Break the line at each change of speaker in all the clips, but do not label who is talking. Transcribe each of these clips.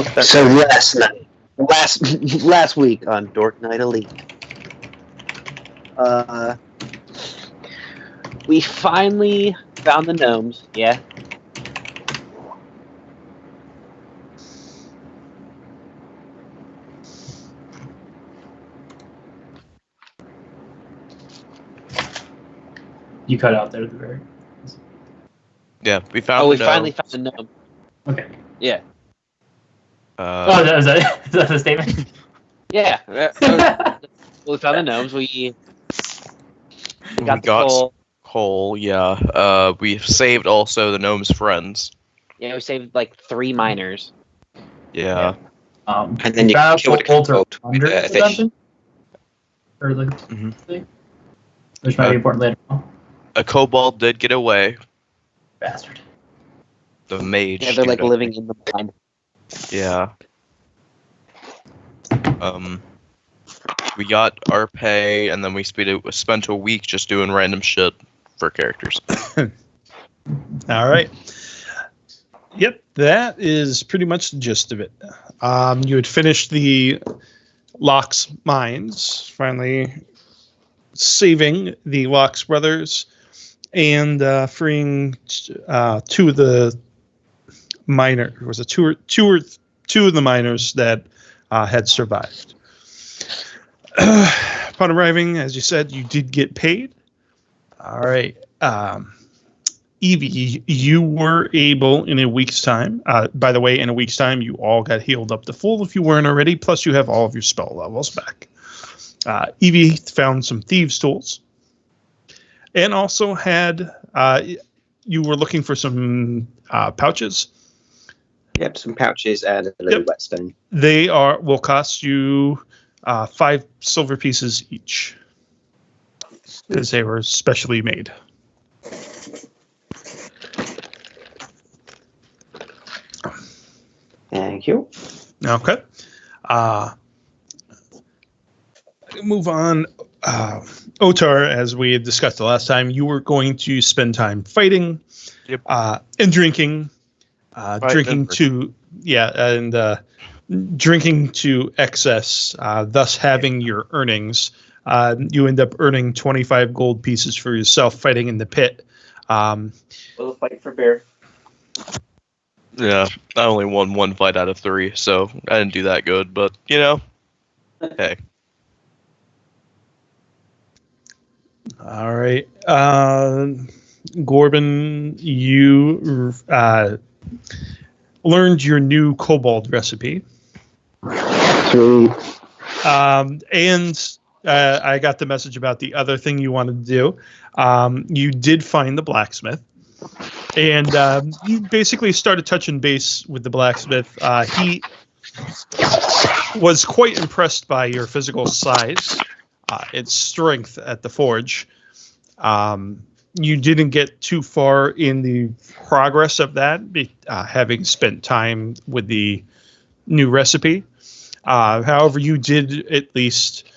So last week on Dork Night Elite, we finally found the gnomes. Yeah.
You cut out there at the very.
Yeah, we found.
We finally found the gnome.
Okay.
Yeah.
Is that the statement?
Yeah. We found the gnomes. We got the
coal. Yeah. We saved also the gnome's friends.
Yeah, we saved like 3 miners.
Yeah.
And then you
killed
a
fish. Or the thing, which might be important later on.
A kobold did get away.
Bastard.
The mage.
Yeah, they're like living in the mine.
Yeah. We got our pay, and then we spent a week just doing random shit for characters.
All right. Yep, that is pretty much the gist of it. You had finished the Locke's mines, finally saving the Locke's brothers and freeing 2 of the miners. Was it two of the miners that had survived? Upon arriving, as you said, you did get paid. All right. Evie, you were able in a week's time. By the way, in a week's time, you all got healed up to full if you weren't already. Plus, you have all of your spell levels back. Evie found some thieves' tools, and also had you were looking for some pouches.
Yep, some pouches and a little whetstone.
They will cost you 5 silver pieces each, because they were specially made.
Thank you.
Okay. Move on. Otar, as we had discussed the last time, you were going to spend time fighting and drinking. Drinking to excess, thus having your earnings. You end up earning 25 gold pieces for yourself fighting in the pit.
We'll fight for bear.
Yeah, I only won 1 fight out of 3, so I didn't do that good, but, hey.
All right. Gorbin, you learned your new kobold recipe.
Sweet.
And I got the message about the other thing you wanted to do. You did find the blacksmith. And you basically started touching base with the blacksmith. He was quite impressed by your physical size, its strength at the forge. You didn't get too far in the progress of that, having spent time with the new recipe. However, you did at least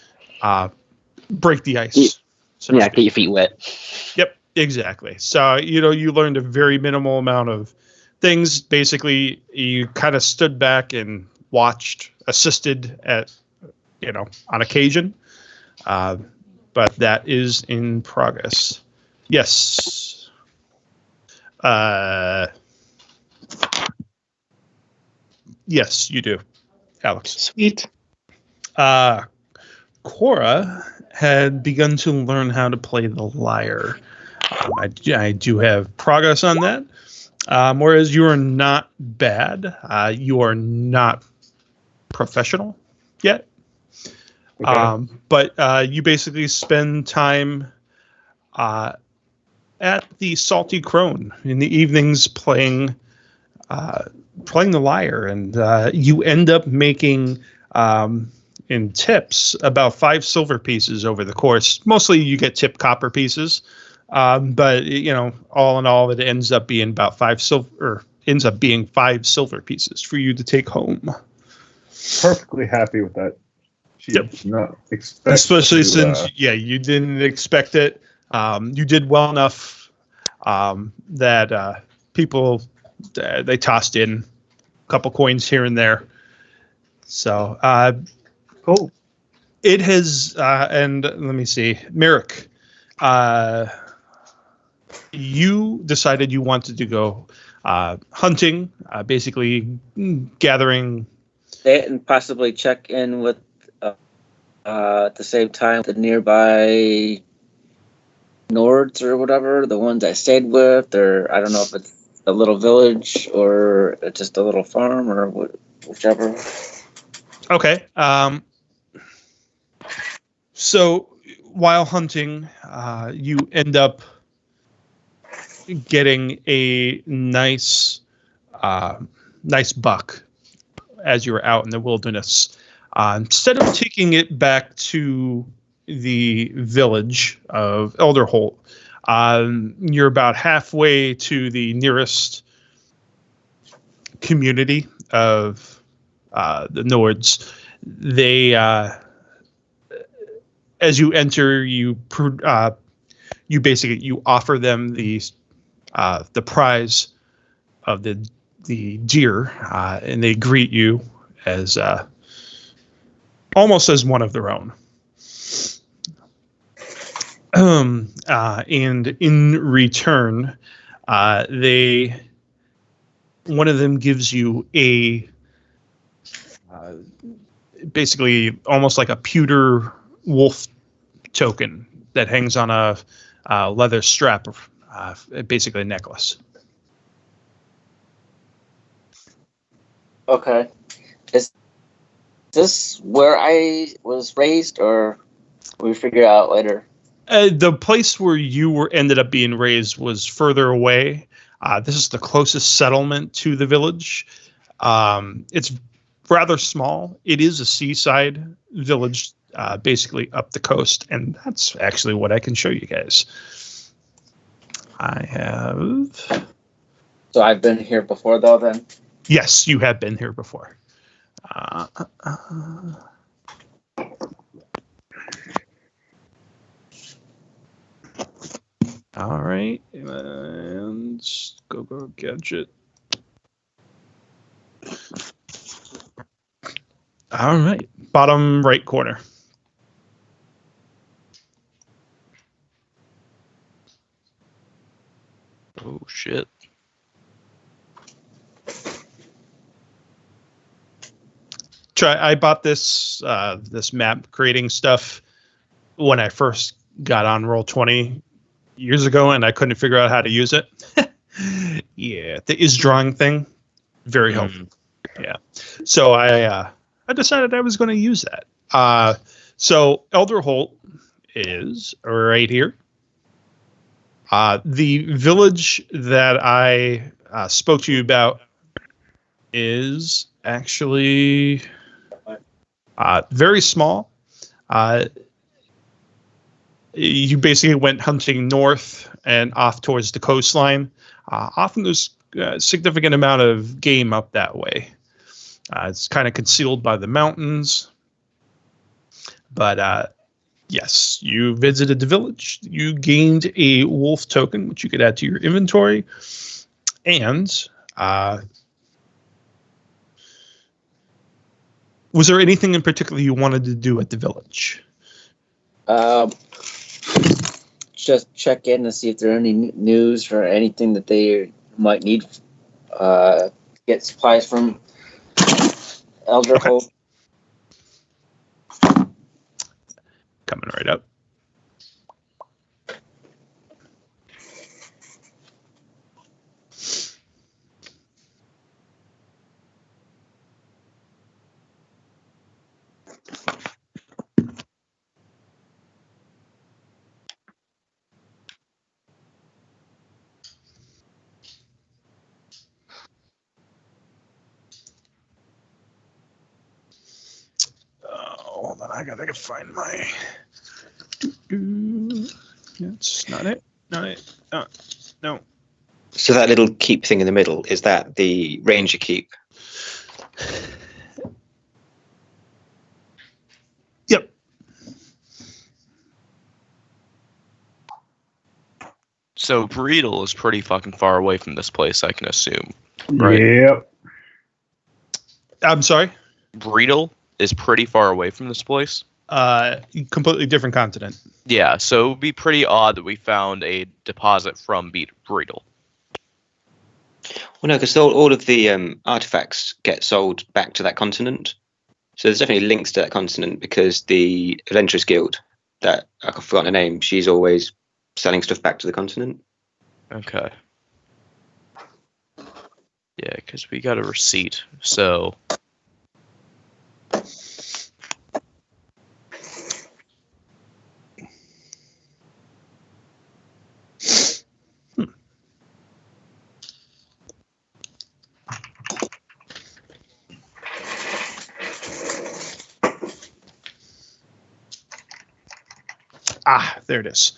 break the ice.
Get your feet wet.
Yep. Exactly. So, you learned a very minimal amount of things. Basically, you kind of stood back and watched, assisted at, on occasion. But that is in progress. Yes. Yes, you do, Alex.
Sweet.
Cora had begun to learn how to play the lyre. I do have progress on that. Whereas you are not bad. You are not professional yet. Okay. But you basically spend time at the Salty Crone in the evenings playing the lyre. And you end up making, in tips, about 5 silver pieces over the course. Mostly you get tip copper pieces. But all in all, it ends up being about 5 silver pieces for you to take home.
Perfectly happy with that.
Yep.
Not expect
Especially since you didn't expect it. You did well enough that people they tossed in couple coins here and there. So
Cool.
it has, and let me see, Merrick, you decided you wanted to go hunting, basically gathering.
And possibly check in with at the same time the nearby Nords or whatever, the ones I stayed with, or I don't know if it's a little village or just a little farm or whichever.
Okay. So while hunting, you end up getting a nice buck as you were out in the wilderness. Instead of taking it back to the village of Elderholt, you're about halfway to the nearest community of the Nords. They, as you enter, you basically you offer them the prize of the deer, and they greet you as almost as one of their own. And in return, one of them gives you a basically almost like a pewter wolf token that hangs on a leather strap, basically a necklace.
Okay. Is this where I was raised, or we figure it out later?
The place where you ended up being raised was further away. This is the closest settlement to the village. It's rather small. It is a seaside village, basically up the coast, and that's actually what I can show you guys. I have...
So I've been here before, though, then?
Yes, you have been here before. All right, and go gadget. All right, bottom right corner.
Oh shit.
I bought this this map creating stuff when I first got on Roll20 years ago, and I couldn't figure out how to use it. Yeah, the is drawing thing, very helpful. Yeah, so I decided I was going to use that. So Elderholt is right here. The village that I spoke to you about is actually very small. You basically went hunting north and off towards the coastline. Often there's a significant amount of game up that way. It's kind of concealed by the mountains. But yes, you visited the village. You gained a wolf token, which you could add to your inventory. And was there anything in particular you wanted to do at the village?
Just check in and see if there are any news or anything that they might need. Get supplies from Elderholt.
Okay. Coming right up. Hold on, I gotta find my. That's not it. Not it. No.
So that little keep thing in the middle, is that the ranger keep?
Yep.
So Breedle is pretty fucking far away from this place, I can assume. Right.
Yep.
I'm sorry.
Breedle is pretty far away from this place.
Completely different continent.
Yeah, so it would be pretty odd that we found a deposit from Breedle.
Well, no, because all of the artifacts get sold back to that continent. So there's definitely links to that continent because the Adventurers Guild, that I've forgotten her name, she's always selling stuff back to the continent.
Okay. Yeah, because we got a receipt, so...
Ah, there it is.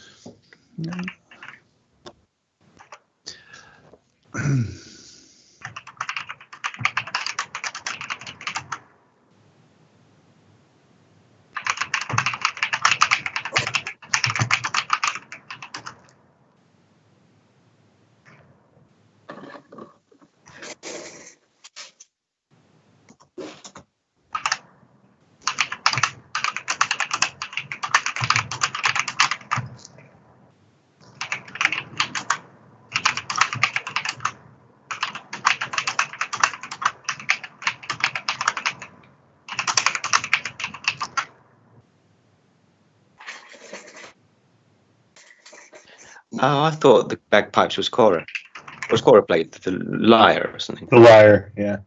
Oh, I thought the bagpipes was Cora. Or was Cora played the lyre or something?
The lyre, yeah.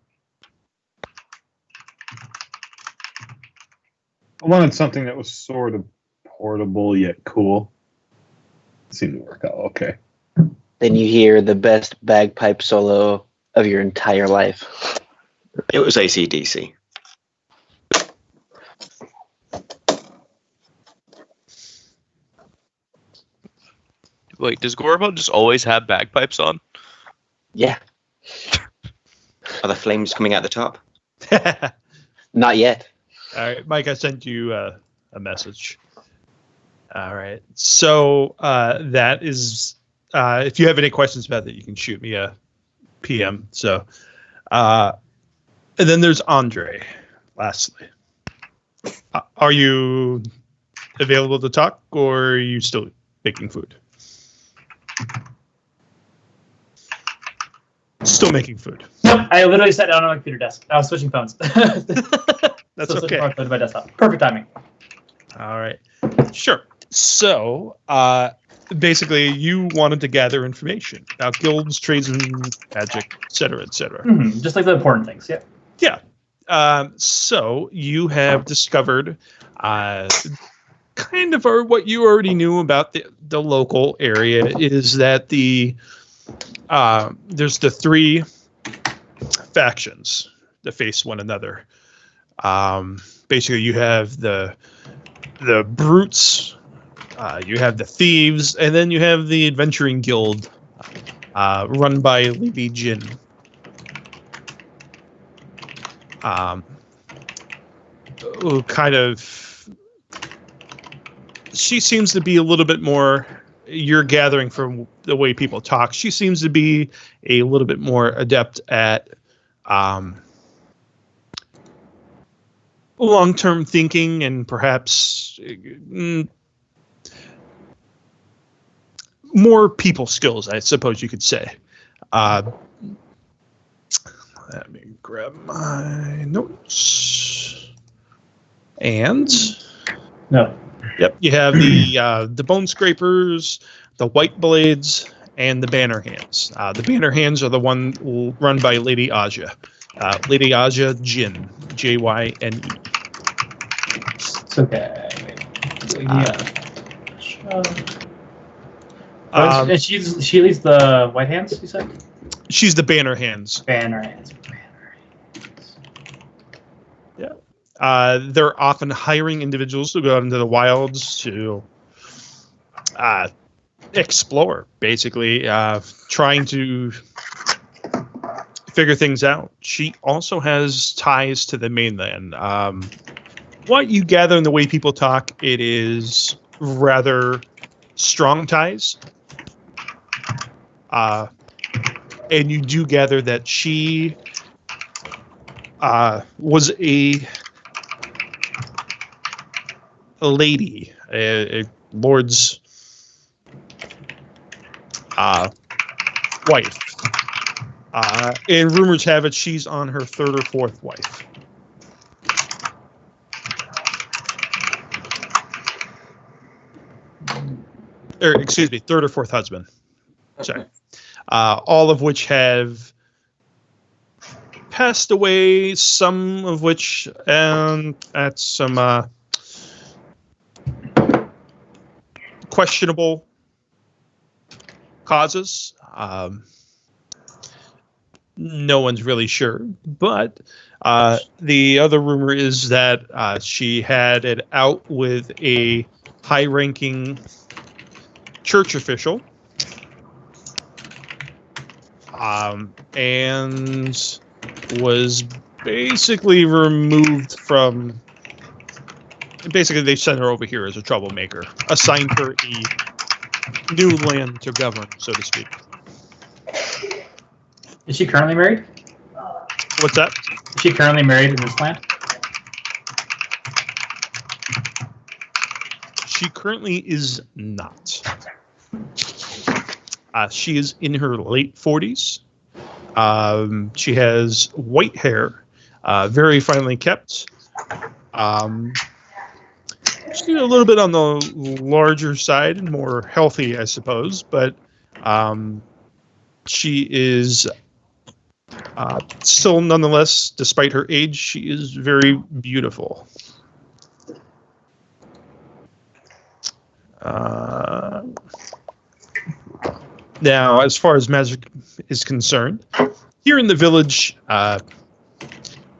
I wanted something that was sort of portable yet cool. Seemed to work out okay.
Then you hear the best bagpipe solo of your entire life.
It was AC/DC.
Wait, does Gorbo just always have bagpipes on?
Yeah,
Are the flames coming out the top?
not yet.
All right, Mike, I sent you a message. All right. So that is, if you have any questions about that, you can shoot me a PM. So, and then there's Andre, lastly. Are you available to talk, or are you still making food? Still making food.
Nope, I literally sat down on my computer desk. I was switching phones.
That's
So switching
okay.
to my desktop. Perfect timing.
All right. Sure. So, basically, you wanted to gather information about guilds, trades, and magic, et cetera, et cetera.
Just like the important things. Yeah.
Yeah. So you have discovered kind of what you already knew about the local area is that there's the three factions that face one another. Basically, you have the brutes, you have the thieves, and then you have the adventuring guild run by Lady Jyne. Kind of, she seems to be a little bit more, you're gathering from the way people talk, she seems to be a little bit more adept at long-term thinking and perhaps more people skills, I suppose you could say. Let me grab my notes. And
No.
yep, you have the bone scrapers, the white blades, and the banner hands. The banner hands are the one run by Lady Aja. Lady Jyne, Jyne.
It's okay. Yeah. And she leads the white hands, you said?
She's the banner hands.
Banner hands.
They're often hiring individuals to go out into the wilds to explore, basically, trying to figure things out. She also has ties to the mainland. What you gather in the way people talk, it is rather strong ties. And you do gather that she was a lady, a lord's wife. And rumors have it she's on her third or fourth wife. Or, excuse me, third or fourth husband. Sorry. All of which have passed away, some of which at some questionable causes. No one's really sure, but the other rumor is that she had it out with a high-ranking church official, and was basically removed from. Basically, they sent her over here as a troublemaker, assigned her a new land to govern, so to speak.
Is she currently married?
What's that?
Is she currently married in this land?
She currently is not. She is in her late 40s. She has white hair, very finely kept. She's a little bit on the larger side and more healthy, I suppose, but she is still, nonetheless, despite her age, she is very beautiful. Now, as far as magic is concerned, here in the village,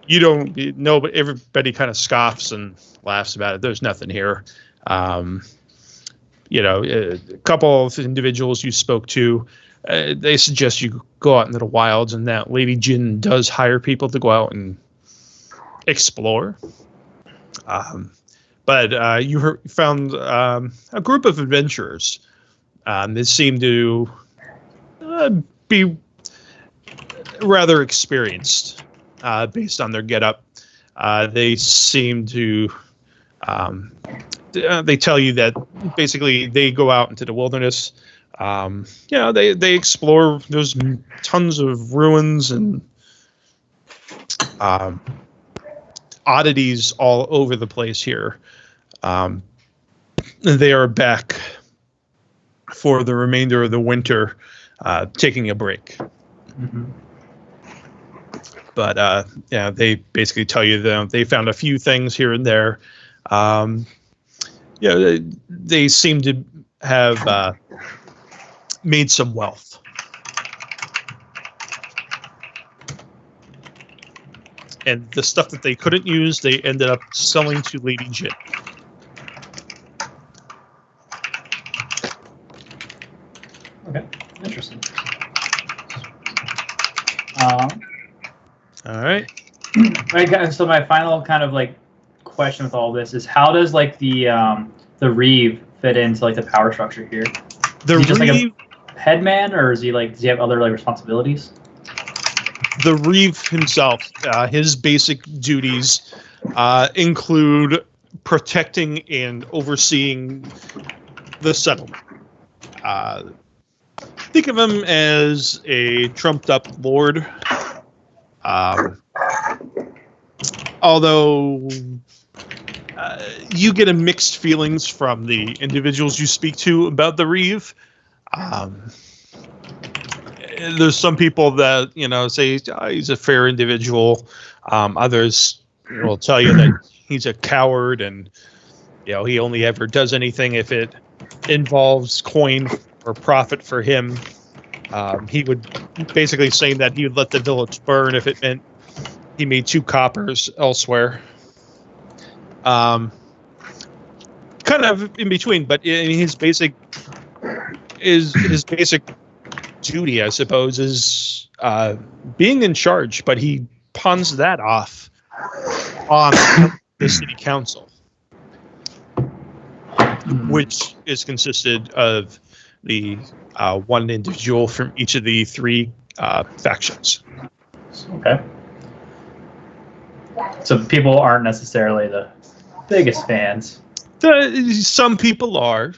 you don't know, but everybody kind of scoffs and laughs about it. There's nothing here. A couple of individuals you spoke to, they suggest you go out into the wilds, and that Lady Jyne does hire people to go out and explore. But you found a group of adventurers that seem to be rather experienced based on their getup. They seem to they tell you that basically they go out into the wilderness. They explore. There's tons of ruins and oddities all over the place here. They are back for the remainder of the winter, taking a break.
Mm-hmm.
But they basically tell you that they found a few things here and there. They seem to have made some wealth. And the stuff that they couldn't use, they ended up selling to Lady Jyne.
Okay, interesting.
All right.
So my final kind of like question with all this is, how does like the Reeve fit into like the power structure here?
The
is he just
Reeve,
like a headman, or is he like, does he have other like responsibilities?
the Reeve himself, his basic duties include protecting and overseeing the settlement. Think of him as a trumped-up lord. Although you get a mixed feelings from the individuals you speak to about the Reeve. There's some people that, say he's a fair individual. Others will tell you that he's a coward and, he only ever does anything if it involves coin or profit for him. He would basically say that he would let the village burn if it meant he made 2 coppers elsewhere. Kind of in between, but his basic duty, I suppose, is being in charge, but he pawns that off on the city council, which is consisted of the one individual from each of the 3 factions.
Okay. So people aren't necessarily the biggest fans.
Some people are.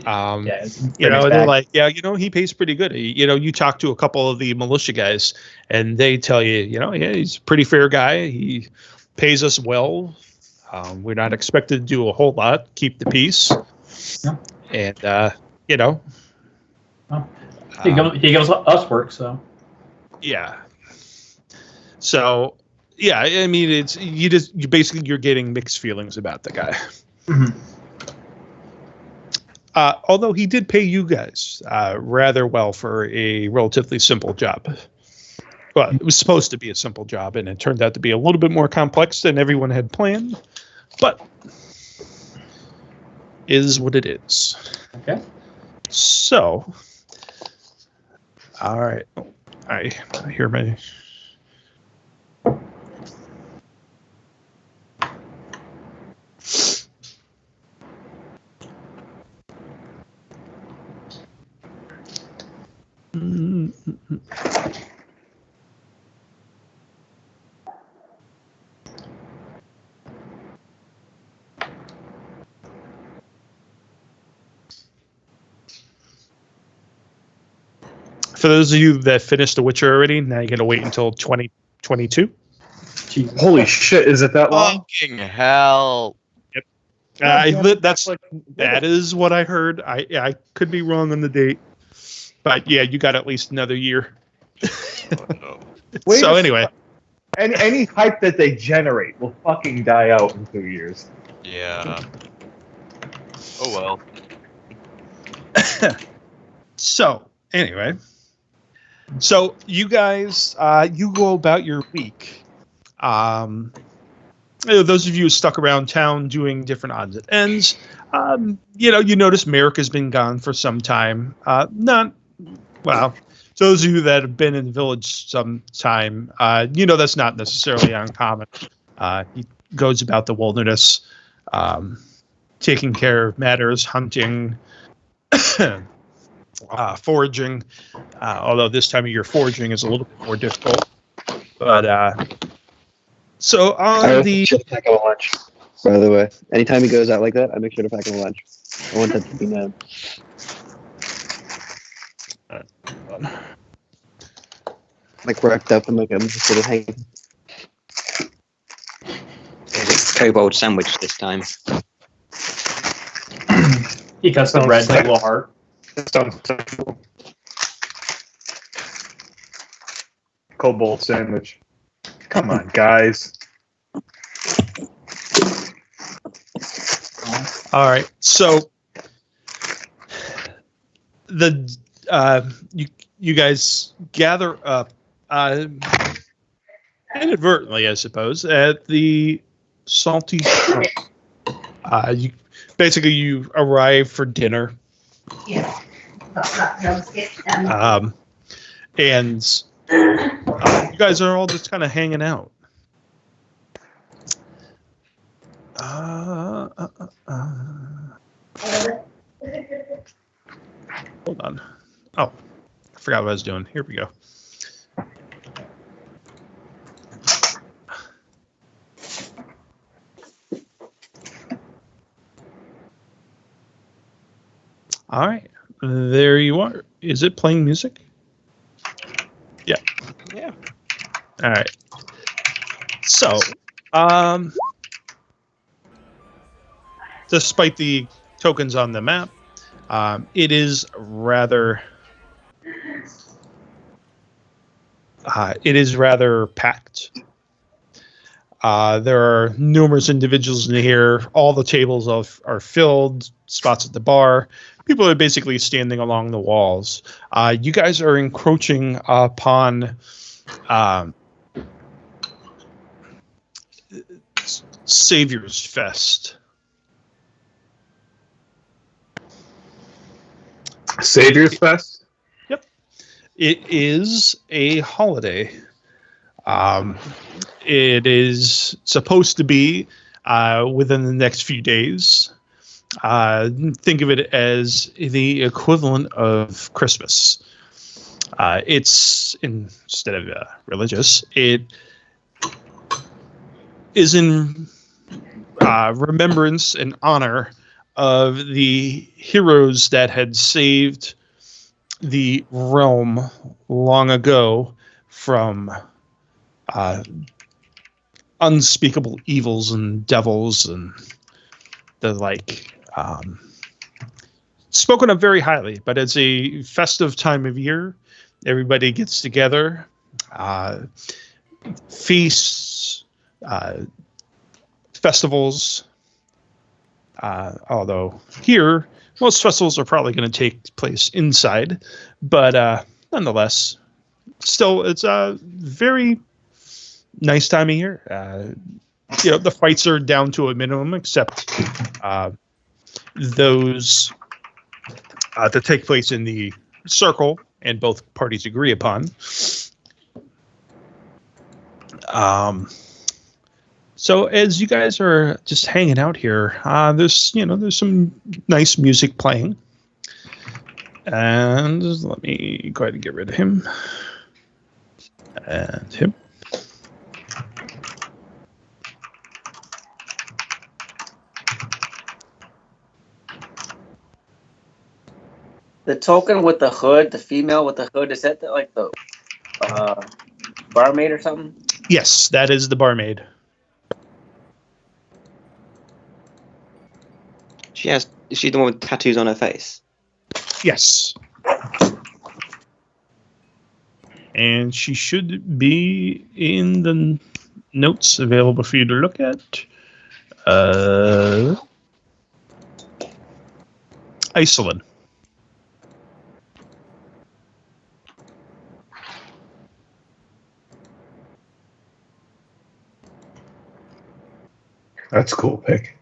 Yeah,
They're like, yeah, he pays pretty good. You talk to a couple of the militia guys, and they tell you, yeah, he's a pretty fair guy. He pays us well. We're not expected to do a whole lot. Keep the peace.
Yeah.
And
he gives us work, so
yeah. So yeah, I mean, it's you're getting mixed feelings about the guy.
Mhm.
Although he did pay you guys rather well for a relatively simple job. Well, it was supposed to be a simple job, and it turned out to be a little bit more complex than everyone had planned. But is what it is.
okay.
So, all right. I hear my. For those of you that finished The Witcher already, now you got to wait until 2022.
Jesus.
Holy shit! Is it that long?
Fucking hell.
That is what I heard. I could be wrong on the date, but yeah, you got at least another year.
Wait
So
a
anyway,
any hype that they generate will fucking die out in 2 years.
Yeah. Oh well.
so anyway, so you guys, you go about your week. Those of you who stuck around town doing different odds and ends, you notice Merrick has been gone for some time. Those of you that have been in the village some time, that's not necessarily uncommon. He goes about the wilderness, taking care of matters, hunting, foraging, although this time of year foraging is a little bit more difficult. But so on the
just pack him a lunch. By the way, anytime he goes out like that, I make sure to pack him a lunch. I want that to be known. Like wrapped up and like I'm just sort of hanging.
Kobold sandwich this time.
He cuts the bread like a little heart.
Sounds sexual. Cobalt sandwich. Come on, guys.
All right. So you guys gather up inadvertently, I suppose, at the Salty Shore. You arrive for dinner.
Yeah.
And you guys are all just kind of hanging out. Hold on. Oh, I forgot what I was doing. Here we go. All right. There you are. Is it playing music? Yeah.
Yeah.
All right. So, despite the tokens on the map, it is rather packed. There are numerous individuals in here. All the tables are filled. Spots at the bar. People are basically standing along the walls. You guys are encroaching upon Savior's Fest.
Savior's Fest?
Yep. It is a holiday. It is supposed to be within the next few days. Think of it as the equivalent of Christmas. It's instead of religious. is in remembrance and honor of the heroes that had saved the realm long ago from unspeakable evils and devils and the like. Spoken of very highly, but it's a festive time of year. Everybody gets together, feasts, festivals. Although here, most festivals are probably going to take place inside, but nonetheless, still, it's a very nice time of year. The fights are down to a minimum, except those that take place in the circle and both parties agree upon. So as you guys are just hanging out here, there's some nice music playing, and let me go ahead and get rid of him and him.
The token with the hood, the female with the hood, is that like the barmaid or something?
Yes, that is the barmaid.
Is she the one with tattoos on her face?
Yes. And she should be in the notes available for you to look at. Iceland.
That's a cool pick.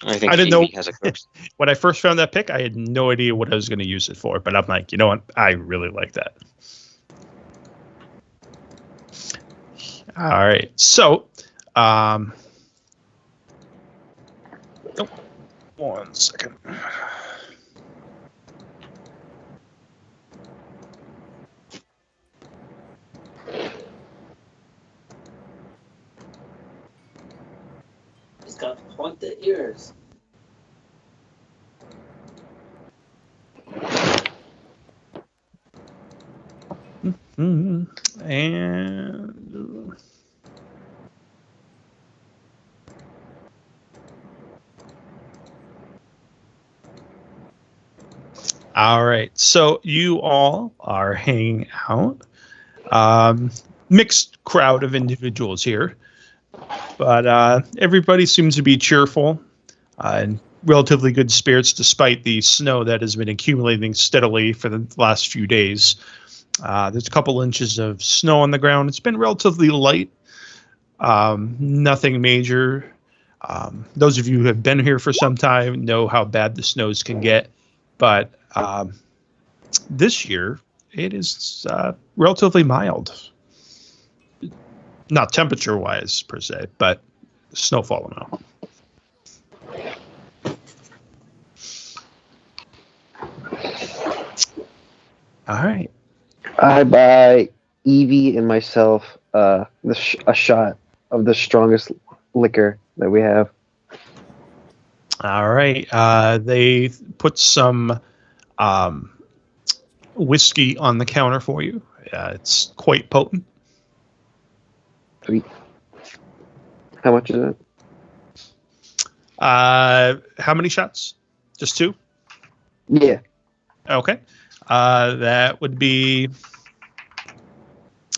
I think
I didn't know.
Phoebe has a ghost.
When I first found that pick, I had no idea what I was going to use it for, but I'm like, you know what? I really like that. All right. So, one second.
He's got pointed ears.
And all right, so you all are hanging out. Mixed crowd of individuals here, but everybody seems to be cheerful and relatively good spirits despite the snow that has been accumulating steadily for the last few days. There's a couple inches of snow on the ground. It's been relatively light, nothing major. Those of you who have been here for some time know how bad the snows can get, but this year it is relatively mild. Not temperature-wise per se, but snowfall amount. All right.
I buy Evie and myself a shot of the strongest liquor that we have.
All right. They put some whiskey on the counter for you. It's quite potent.
Sweet. How much is it?
How many shots? Just 2?
Yeah.
Okay. That would be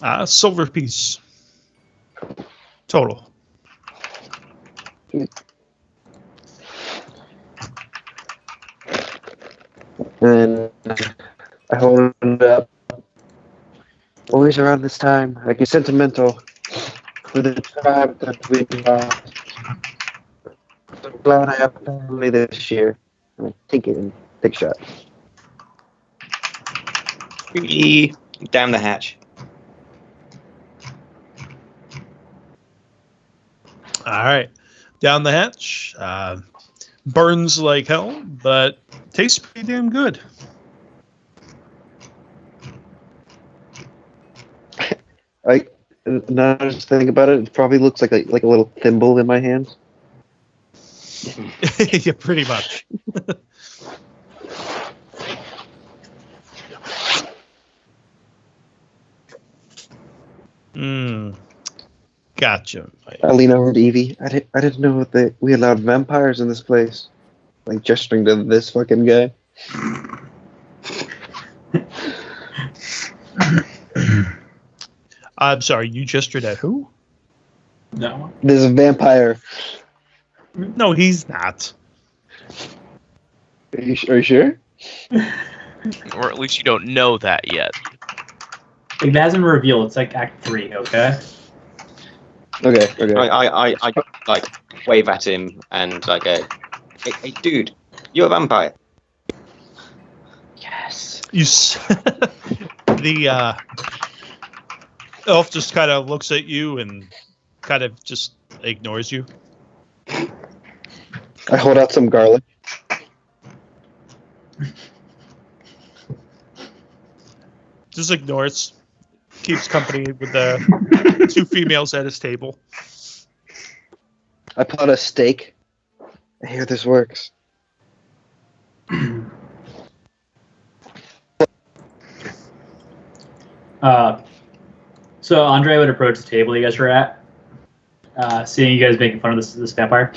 a silver piece total.
And I hold it up. Always around this time, I get sentimental for the time that we lost. I'm glad I have family this year. I'm take it and take a shot.
Down the hatch.
All right. Down the hatch. Burns like hell, but tastes pretty damn good.
now that I just think about it, it probably looks like a little thimble in my hand.
Yeah, pretty much. Gotcha.
I lean over to Evie. I didn't know that we allowed vampires in this place. Like gesturing to this fucking guy.
I'm sorry, you gestured at who?
No.
There's a vampire.
No, he's not.
Are you sure?
Or at least you don't know that yet.
It hasn't been revealed. It's like Act 3, okay?
Okay.
I like wave at him and I go, hey dude, you're a vampire. Yes.
The elf just kind of looks at you and kind of just ignores you.
I hold out some garlic.
Just ignores. Keeps company with the two females at his table.
I pull out a steak. I hear this works.
So Andre would approach the table you guys were at, seeing you guys making fun of this vampire.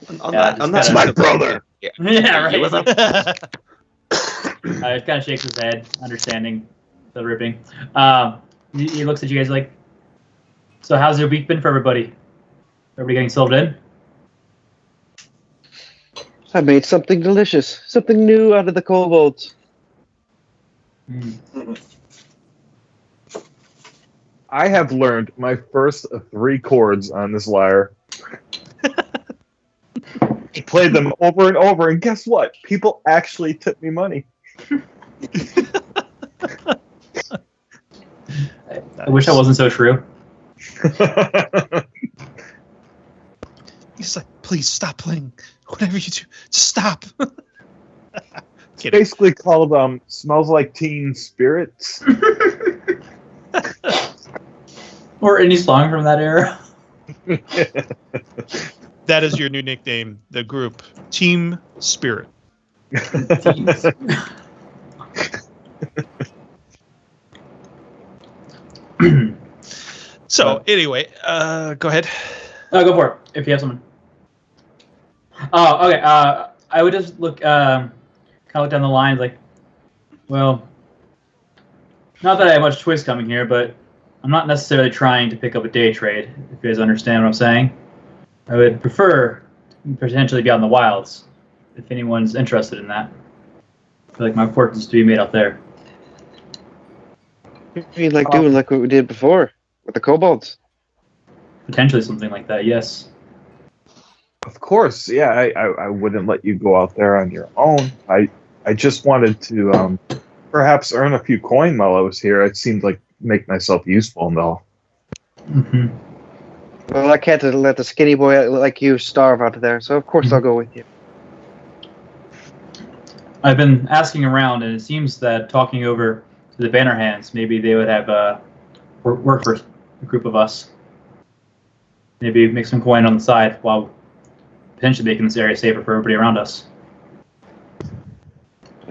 That's
my brother.
Yeah, right.
What's up?
He kind of shakes his head, understanding the ripping. He looks at you guys like, so how's your week been for everybody? Everybody getting sold in?
I made something delicious. Something new out of the kobolds.
I have learned my first 3 chords on this lyre. Played them over and over, and guess what? People actually tipped me money.
I wish that wasn't so true.
He's like, please stop playing. Whatever you do, just stop.
It's basically called Smells Like Teen Spirits.
Or any song from that era.
That is your new nickname, the group. Team Spirit. So, anyway, go ahead.
Go for it, if you have someone. Oh, okay. I would just look, kind of look down the line, like, well, not that I have much choice coming here, but I'm not necessarily trying to pick up a day trade, if you guys understand what I'm saying. I would prefer to potentially be out in the wilds, if anyone's interested in that. I feel like my fortune's to be made out there.
You mean like doing like what we did before with the kobolds?
Potentially something like that, yes.
Of course, yeah. I wouldn't let you go out there on your own. I just wanted to perhaps earn a few coin while I was here. It seemed like make myself useful and all.
Mm-hmm.
Well, I can't let the skinny boy like you starve out there, so of course I'll go with you.
I've been asking around, and it seems that talking over to the banner hands, maybe they would have work for a group of us. Maybe make some coin on the side while potentially making this area safer for everybody around us.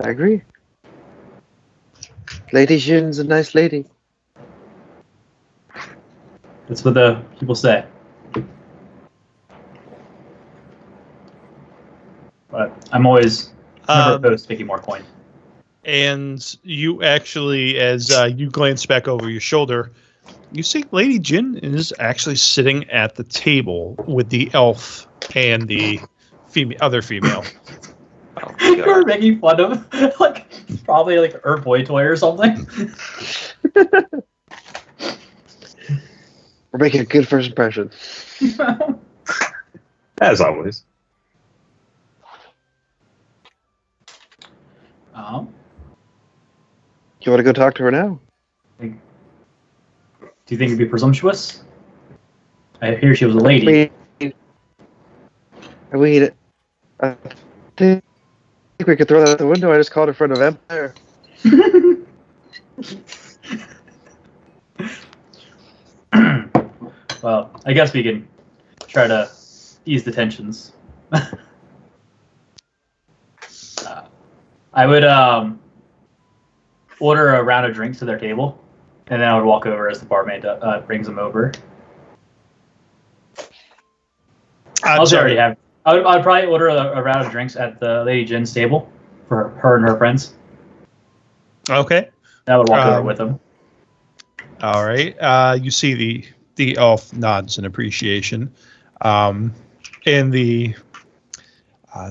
I agree. Lady Jyne's a nice lady.
That's what the people say. But I'm always never opposed to making more coin.
And you actually, as you glance back over your shoulder, you see Lady Jyne is actually sitting at the table with the elf and the other female.
Oh,
You were
God.
making fun of, like, probably like her boy toy or something.
We're making a good first impression.
As always.
You want to go talk to her now?
Do you think it'd be presumptuous? I hear she was a lady.
I mean, I think we could throw that out the window. I just called her friend a vampire.
Well, I guess we can try to ease the tensions. I would order a round of drinks to their table, and then I would walk over as the barmaid brings them over. I'd probably order a round of drinks at the Lady Jyne's table for her and her friends.
Okay.
I would walk over with them.
All right. You see the elf nods in appreciation, and the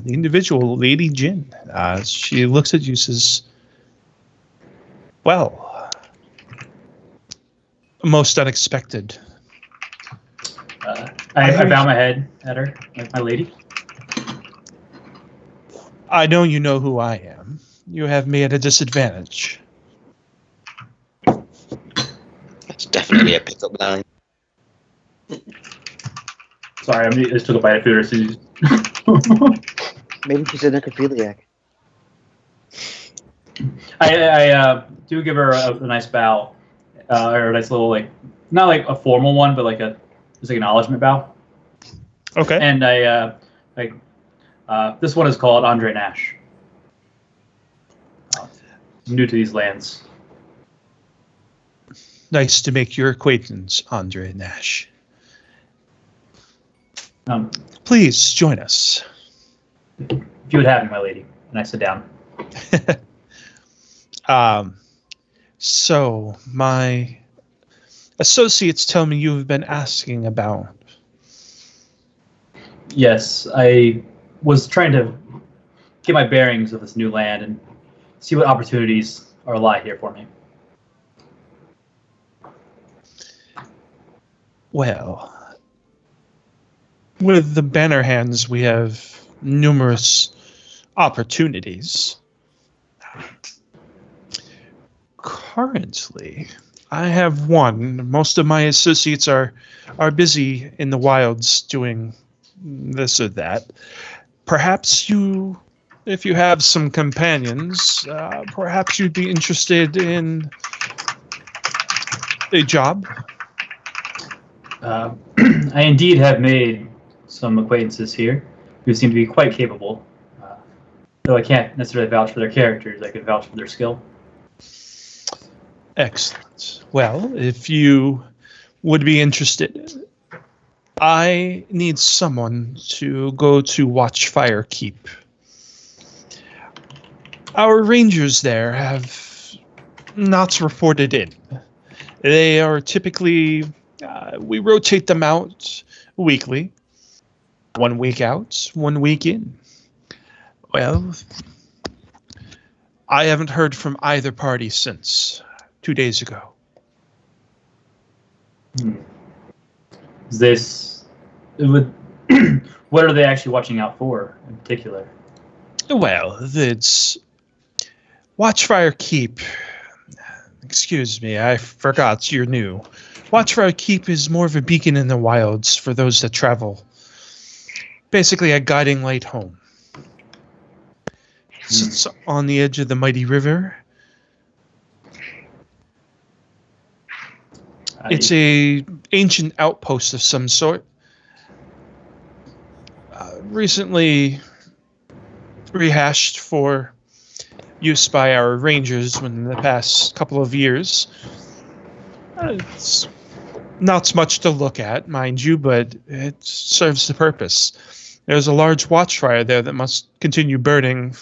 individual, Lady Jyne, she looks at you, says, "Well, most unexpected."
I bow my head at her, like my lady.
I know you know who I am. You have me at a disadvantage.
That's definitely a pickup line.
Sorry, I just took a bite of food or two.
Maybe she's a necrophiliac.
I do give her a nice bow, or a nice little, like, not like a formal one, but like just like an acknowledgement bow.
Okay.
And I this one is called Andre Nash. I'm new to these lands.
Nice to make your acquaintance, Andre Nash. Please join us.
If you would have me, my lady. And I sit down.
So my associates tell me you have been asking about.
Yes, I was trying to get my bearings of this new land and see what opportunities lie here for me.
Well, with the banner hands, we have numerous opportunities. Currently, I have one. Most of my associates are busy in the wilds doing this or that. Perhaps if you have some companions, perhaps you'd be interested in a job.
I indeed have made some acquaintances here who seem to be quite capable. Though I can't necessarily vouch for their characters, I can vouch for their skill.
Excellent. Well, if you would be interested, I need someone to go to Watchfire Keep. Our rangers there have not reported in. They are typically, we rotate them out weekly. 1 week out, 1 week in. Well, I haven't heard from either party since 2 days ago.
What are they actually watching out for in particular?
Well, it's Watchfire Keep. Excuse me, I forgot you're new. Watchfire Keep is more of a beacon in the wilds for those that travel. Basically a guiding light home. It sits on the edge of the mighty river. It's a ancient outpost of some sort. Recently rehashed for use by our rangers in the past couple of years. It's not much to look at, mind you, but it serves the purpose. There's a large watchfire there that must continue burning.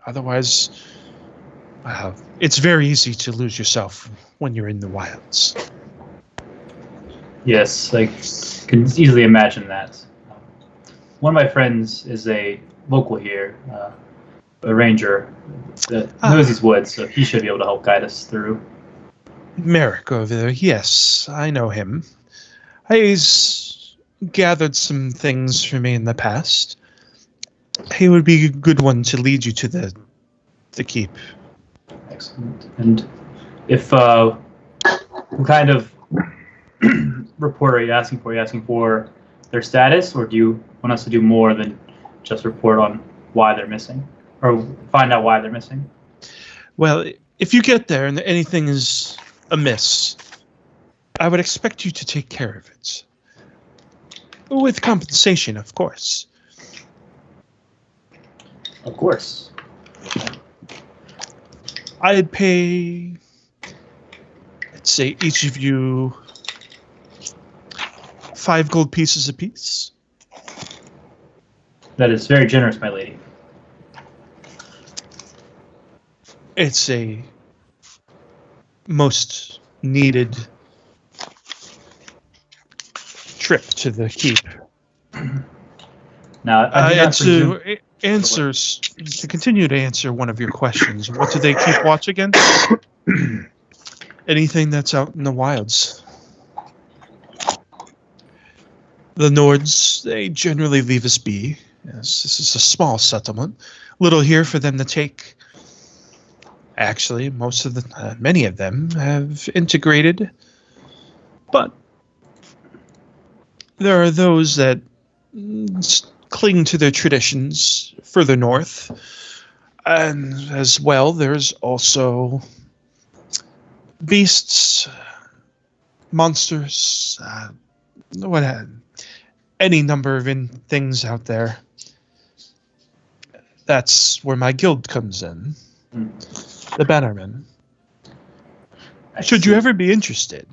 Otherwise, it's very easy to lose yourself when you're in the wilds.
Yes, I can easily imagine that. One of my friends is a local here, a ranger that knows these woods, so he should be able to help guide us through.
Merrick over there, yes, I know him. He's gathered some things for me in the past. He would be a good one to lead you to the keep.
Excellent. And if what kind of report are you asking for? Are you asking for their status, or do you want us to do more than just report on why they're missing, or find out why they're missing?
Well, if you get there and anything is amiss, I would expect you to take care of it. With compensation, of course.
Of course.
I'd pay, let's say, each of you 5 gold pieces apiece.
That is very generous, my lady.
It's a most needed trip to the keep.
Now, I do not presume...
To continue to answer one of your questions, what do they keep watch against? Anything that's out in the wilds. The Nords, they generally leave us be. Yes, this is a small settlement. Little here for them to take. Actually, many of them have integrated, but there are those that cling to their traditions further north, and as well, there's also beasts, monsters, any number of things out there. That's where my guild comes in. The Bannermen. Should you ever be interested,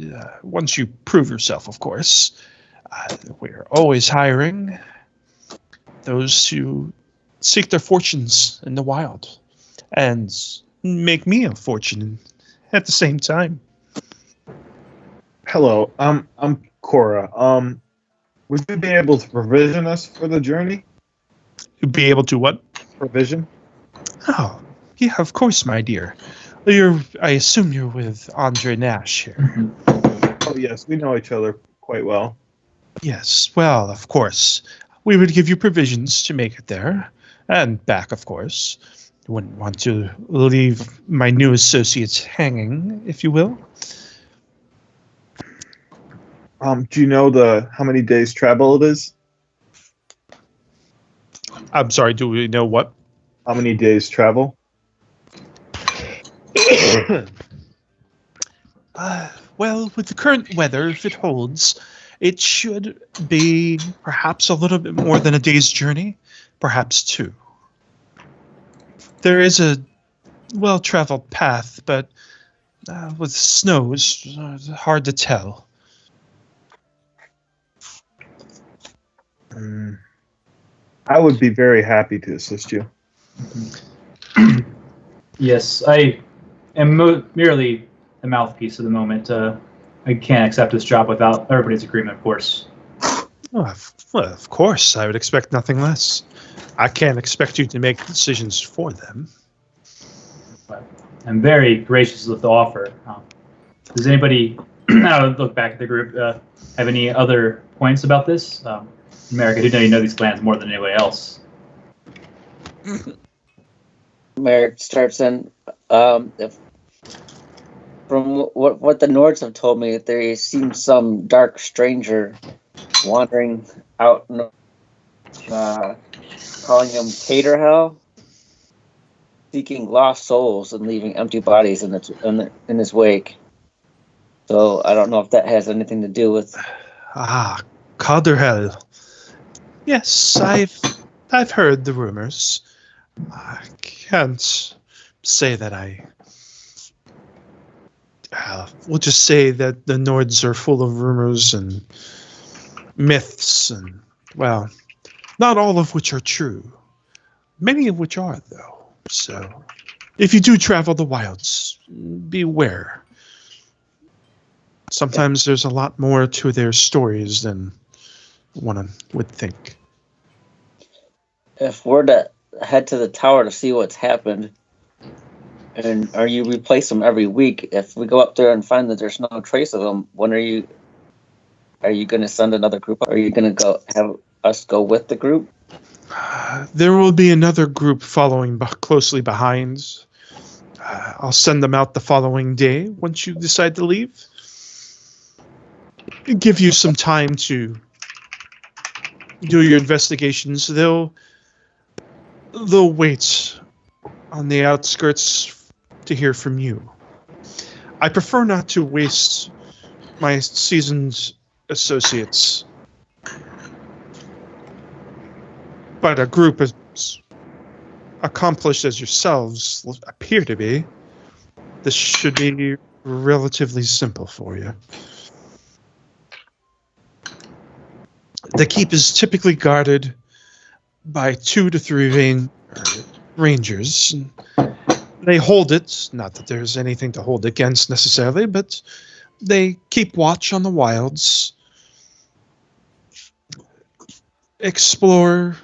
once you prove yourself, of course, we're always hiring those who seek their fortunes in the wild and make me a fortune at the same time.
Hello, I'm Cora. Would you be able to provision us for the journey?
You'd be able to what?
Provision?
Oh, yeah, of course, my dear. I assume you're with Andre Nash here.
Oh, yes, we know each other quite well.
Yes, well, of course. We would give you provisions to make it there, and back, of course. You wouldn't want to leave my new associates hanging, if you will.
Do you know how many days travel it is?
I'm sorry, do we know what?
How many days travel?
Well, with the current weather, if it holds, it should be perhaps a little bit more than a day's journey, perhaps 2. There is a well-traveled path, but with snows, it's hard to tell.
I would be very happy to assist you.
Yes, I am merely the mouthpiece at the moment. I can't accept this job without everybody's agreement, of course.
Well, of course, I would expect nothing less. I can't expect you to make decisions for them.
But I'm very gracious with the offer. Does anybody, I'll look back at the group, have any other points about this? Merrick, I do know you know these clans more than anybody else.
Merrick starts in. From what the Nords have told me, there seems some dark stranger wandering out, calling him Caterhell, seeking lost souls and leaving empty bodies in his wake. So I don't know if that has anything to do with.
Caterhell. Yes, I've heard the rumors. I can't say that I. We'll just say that the Nords are full of rumors and myths, and, well, not all of which are true. Many of which are, though. So, if you do travel the wilds, beware. Sometimes there's a lot more to their stories than one would think.
If we're to head to the tower to see what's happened, or you replace them every week, if we go up there and find that there's no trace of them, when are you going to send another group? Are you going to have us go with the group?
There will be another group following closely behind. I'll send them out the following day once you decide to leave. Give you some time to do your investigations. They'll wait on the outskirts to hear from you. I prefer not to waste my seasoned associates but a group as accomplished as yourselves appear to be, this should be relatively simple for you. The keep is typically guarded by 2 to 3 rangers. They hold it, not that there's anything to hold against necessarily, but they keep watch on the wilds, explore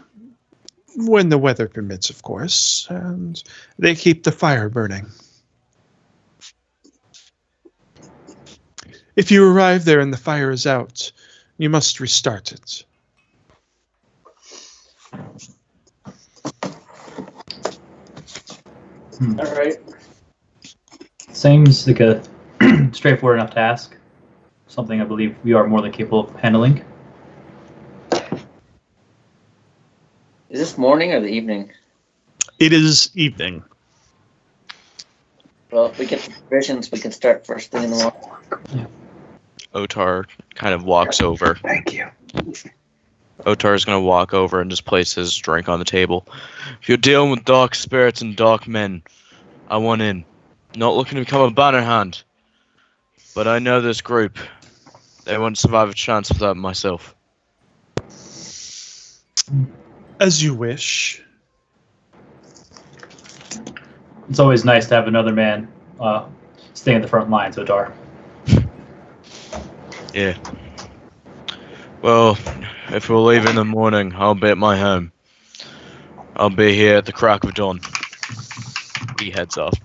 when the weather permits, of course, and they keep the fire burning. If you arrive there and the fire is out, you must restart it.
All right. Seems like a straightforward enough task. Something I believe we are more than capable of handling.
Is this morning or the evening?
It is evening.
Well, if we get the provisions, we can start first thing in the morning.
Otar kind of walks over.
Thank you.
Otar is going to walk over and just place his drink on the table. If you're dealing with dark spirits and dark men, I want in. Not looking to become a banner hand. But I know this group. They won't survive a chance without myself.
As you wish.
It's always nice to have another man staying at the front lines, Odar.
Yeah. Well, if we'll leave in the morning, I'll be at my home. I'll be here at the crack of dawn. He heads off.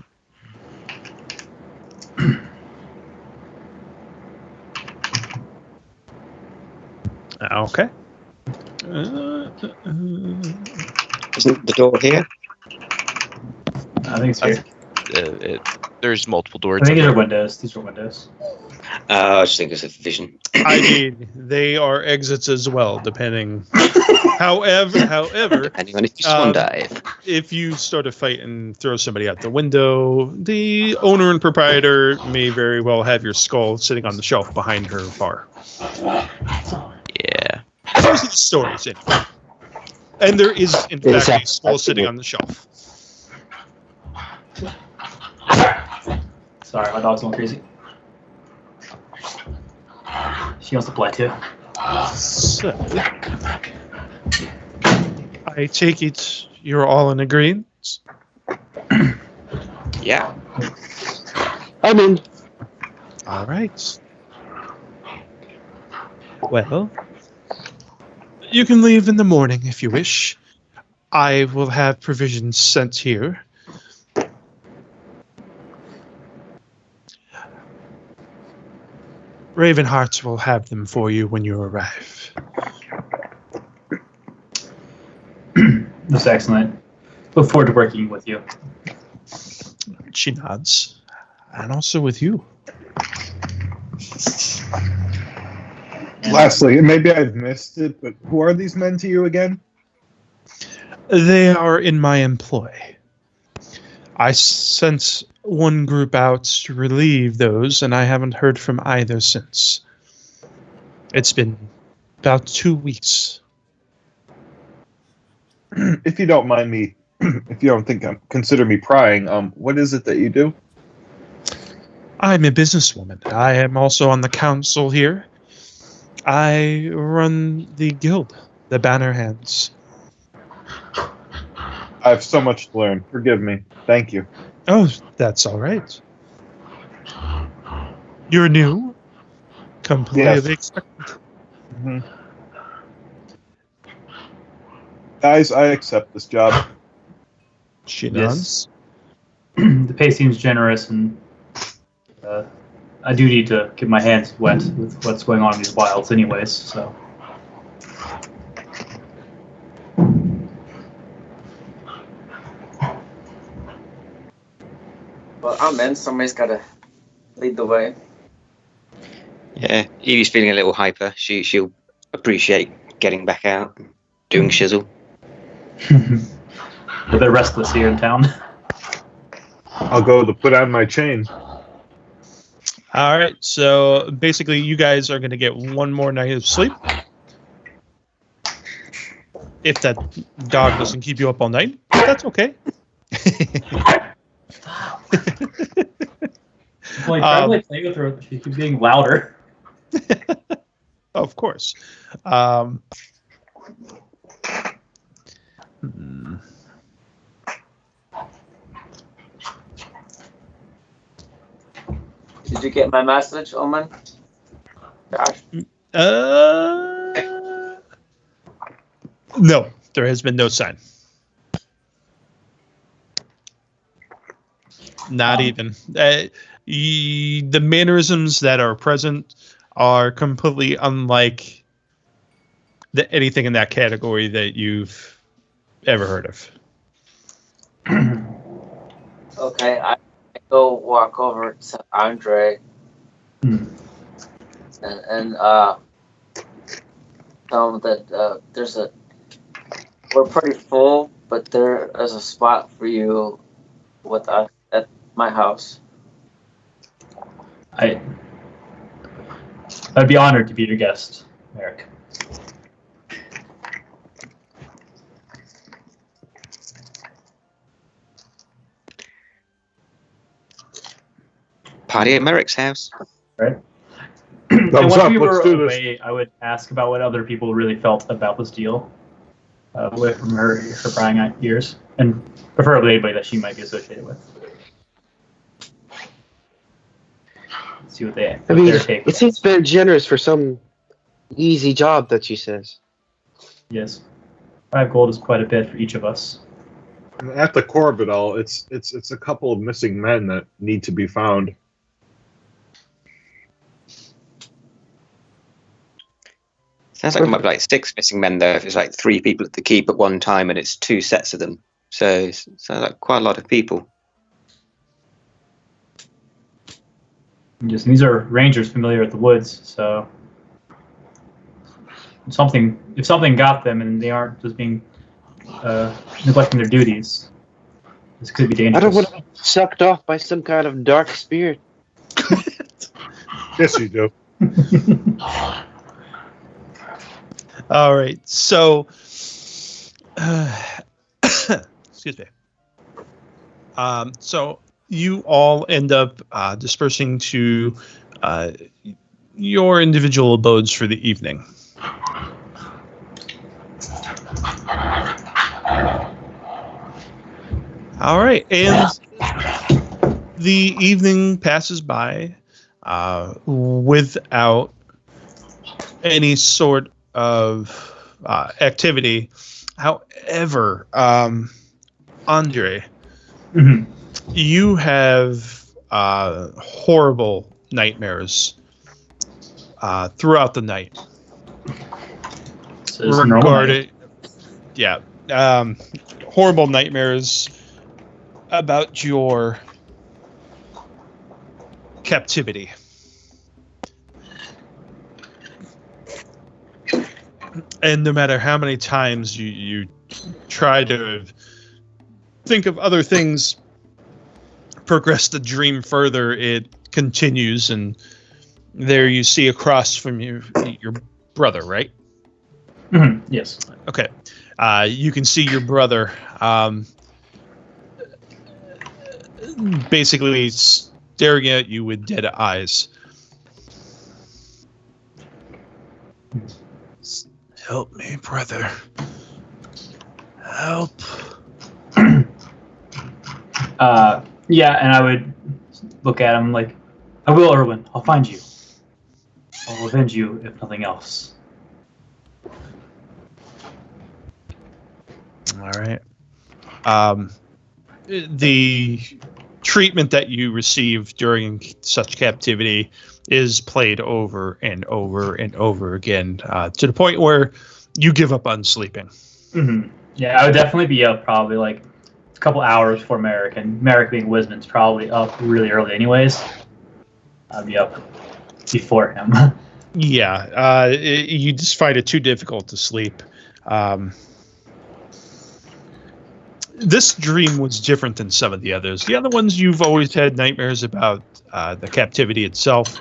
Okay.
Isn't the door here?
I think it's here.
There's multiple doors.
I think these are windows. These are windows.
I just think it's a vision.
I mean, they are exits as well, depending. However,
Depending on if you swan dive.
if you start a fight and throw somebody out the window, the owner and proprietor may very well have your skull sitting on the shelf behind her bar.
Yeah.
Those are the stories, anyway. And there is, in fact, a skull sitting on the shelf.
Sorry, my dog's going crazy. She wants to play too.
So, I take it you're all in agreement?
Yeah.
I'm in.
All right. Well, you can leave in the morning if you wish. I will have provisions sent here. Ravenheart will have them for you when you arrive.
That's excellent. Look forward to working with you.
She nods. And also with you.
Lastly, maybe I've missed it, but who are these men to you again?
They are in my employ. I sent one group out to relieve those, and I haven't heard from either since. It's been about 2 weeks.
If you don't mind me, if you don't think consider me prying, what is it that you do?
I'm a businesswoman. I am also on the council here. I run the guild, the Banner Hands.
I have so much to learn. Forgive me. Thank you.
Oh, that's all right. You're new? Completely expected.
Mm-hmm. Guys, I accept this job.
She
Yes.
nods.
The pay seems generous, and I do need to get my hands wet with what's going on in these wilds anyways, so.
Well, I'm in. Somebody's got to lead the way.
Yeah. Evie's feeling a little hyper. She'll appreciate getting back out, doing shizzle.
But they're restless here in town.
I'll go to put on my chain.
All right, so basically you guys are going to get one more night of sleep. if that dog doesn't keep you up all night, that's okay.
Probably play with her. She keeps getting louder.
Of course.
Did you get my message, Omen? Josh?
No, there has been no sign. Not even. The mannerisms that are present are completely unlike anything in that category that you've ever heard of.
Okay, I go walk over to Andre and tell him that we're pretty full, but there is a spot for you with us at my house.
I'd be honored to be your guest, Eric.
Party at Merrick's house.
Right.
Thumbs
Once
up,
we
let's
were
do this.
away, I would ask about what other people really felt about this deal, away from her prying ears, and preferably anybody that she might be associated with. See what they.
I mean,
their take
it
was.
seems very generous for some easy job that she says.
Yes, 5 gold is quite a bit for each of us.
At the core of it all, it's a couple of missing men that need to be found.
Sounds like it might be like 6 missing men though. If it's like 3 people at the keep at one time and it's 2 sets of them, so it sounds like quite a lot of people.
Just these are rangers familiar with the woods, so if something got them and they aren't just being neglecting their duties, this could be dangerous.
I don't want to be sucked off by some kind of dark spirit.
Yes, you do.
All right, so excuse me. So you all end up dispersing to your individual abodes for the evening. All right, and the evening passes by without any sort of activity. However, Andre, you have horrible nightmares throughout the night.
So it's a normal night.
Yeah, horrible nightmares about your captivity. And no matter how many times you try to think of other things, progress the dream further, it continues, and there you see across from you your brother, right?
Yes.
Okay. You can see your brother basically staring at you with dead eyes. Help me, brother. Help.
Yeah, and I would look at him like, I will, Erwin. I'll find you. I'll avenge you, if nothing else.
All right. The treatment that you receive during such captivity is played over and over and over again to the point where you give up on sleeping.
Yeah, I would definitely be up probably like a couple hours before Merrick, and Merrick being Wisman's probably up really early anyways. I'd be up before him.
Yeah, you just find it too difficult to sleep. This dream was different than some of the others. The other ones, you've always had nightmares about the captivity itself.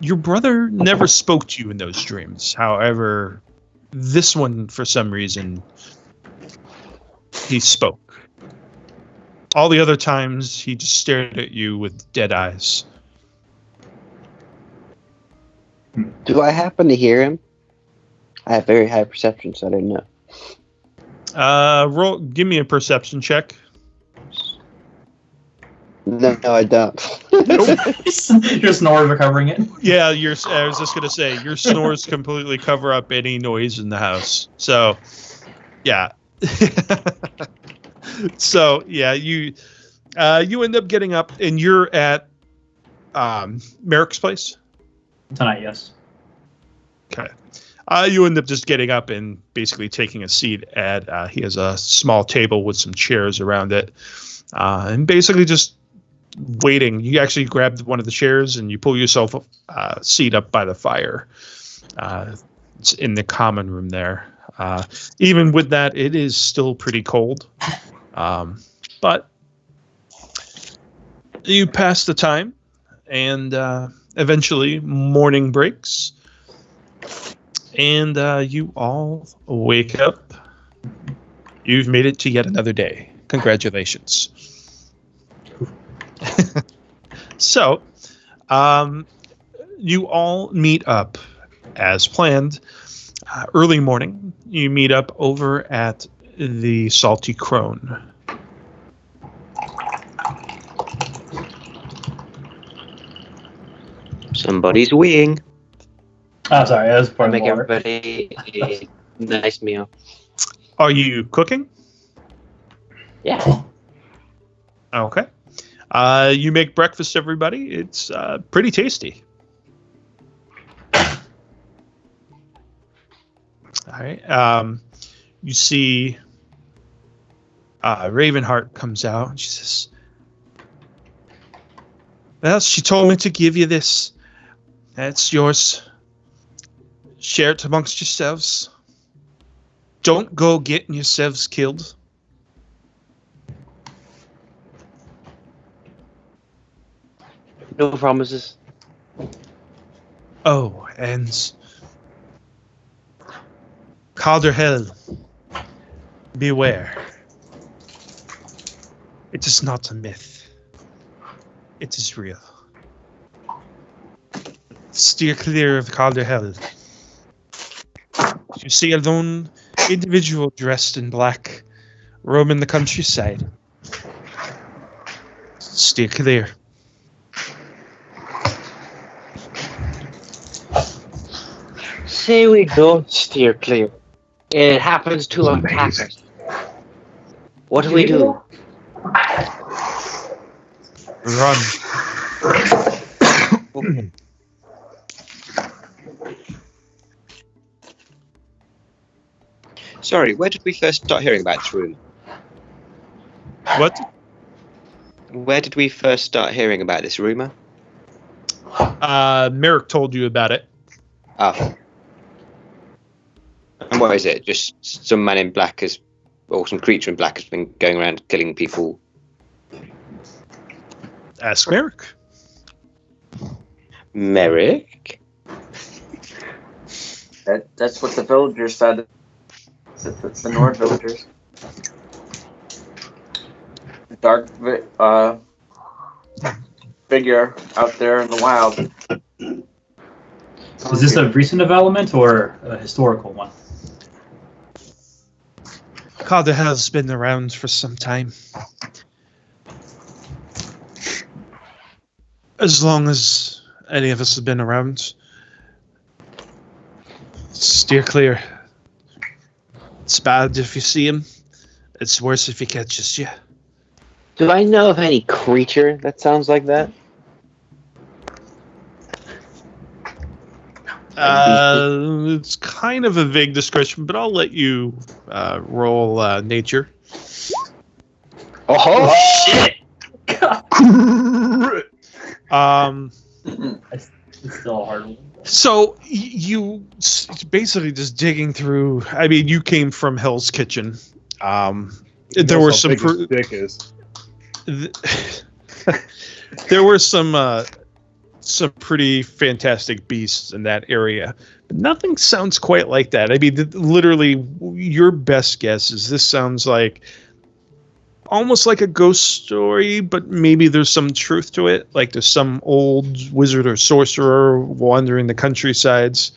Your brother never spoke to you in those dreams. However, This one, for some reason, he spoke. All the other times, he just stared at you with dead eyes.
Do I happen to hear him? I have very high perception, so I didn't know.
Give me a perception check.
No, I don't.
Your snores are covering it.
Yeah, I was just gonna say your snores completely cover up any noise in the house. So, yeah. So yeah, you end up getting up, and you're at Merrick's place.
Tonight, yes.
Okay. You end up just getting up and basically taking a seat at. He has a small table with some chairs around it, and basically just waiting. You actually grab one of the chairs and you pull yourself a seat up by the fire. It's in the common room there. Even with that, it is still pretty cold. But you pass the time, and eventually morning breaks, and you all wake up. You've made it to yet another day. Congratulations. So, you all meet up as planned. Early morning, you meet up over at the Salty Crone.
Somebody's weeing.
Oh, sorry, that was part of
Make
the water.
everybody a nice meal.
Are you cooking?
Yeah.
Okay. You make breakfast, everybody. It's pretty tasty. All right. You see Ravenheart comes out and she says, well, she told me to give you this. That's yours. Share it amongst yourselves. Don't go getting yourselves killed.
No promises.
Oh, and Calder Hell, beware. It is not a myth. It is real. Steer clear of Calder Hell. You see a lone individual dressed in black roaming the countryside. Steer clear.
Say we don't steer clear. It happens to attack us. What do we do?
Run.
Sorry, where did we first start hearing about this room?
What?
Where did we first start hearing about this rumor?
Merrick told you about it.
Oh. And what is it? Just some man in black or some creature in black has been going around killing people.
Ask Merrick.
Merrick?
That's what the villagers said. That's the Nord villagers. Dark figure out there in the wild.
Is this a recent development or a historical one?
Calder has been around for some time. As long as any of us have been around. Steer clear. It's bad if you see him. It's worse if he catches you.
Do I know of any creature that sounds like that?
It's kind of a vague description, but I'll let you roll nature.
Oh shit!
It's still a hard one.
So you basically just digging through. I mean, you came from Hell's Kitchen. There were some.
Dick is.
There were some some pretty fantastic beasts in that area. But nothing sounds quite like that. I mean, literally, your best guess is this sounds like almost like a ghost story, but maybe there's some truth to it. Like there's some old wizard or sorcerer wandering the countrysides.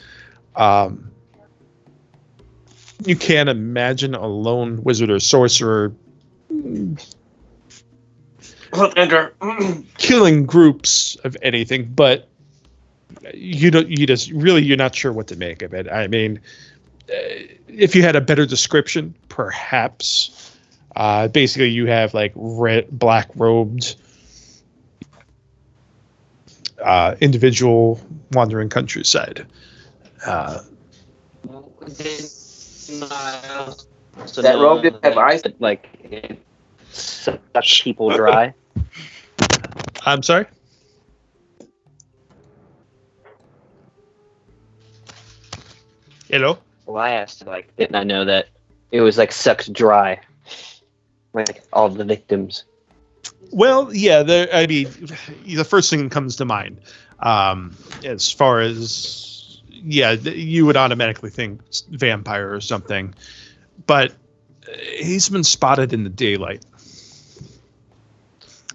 You can't imagine a lone wizard or sorcerer killing groups of anything, but you're not sure what to make of it. I mean, if you had a better description, perhaps. Basically, you have like black robed individual wandering countryside.
That robe didn't have eyes.
Like, it sucks people dry.
I'm sorry? Hello?
Well, I asked, like, didn't I know that it was, like, sucked dry? Like, all the victims.
Well, yeah, I mean, the first thing that comes to mind, as far as, yeah, you would automatically think vampire or something, but he's been spotted in the daylight.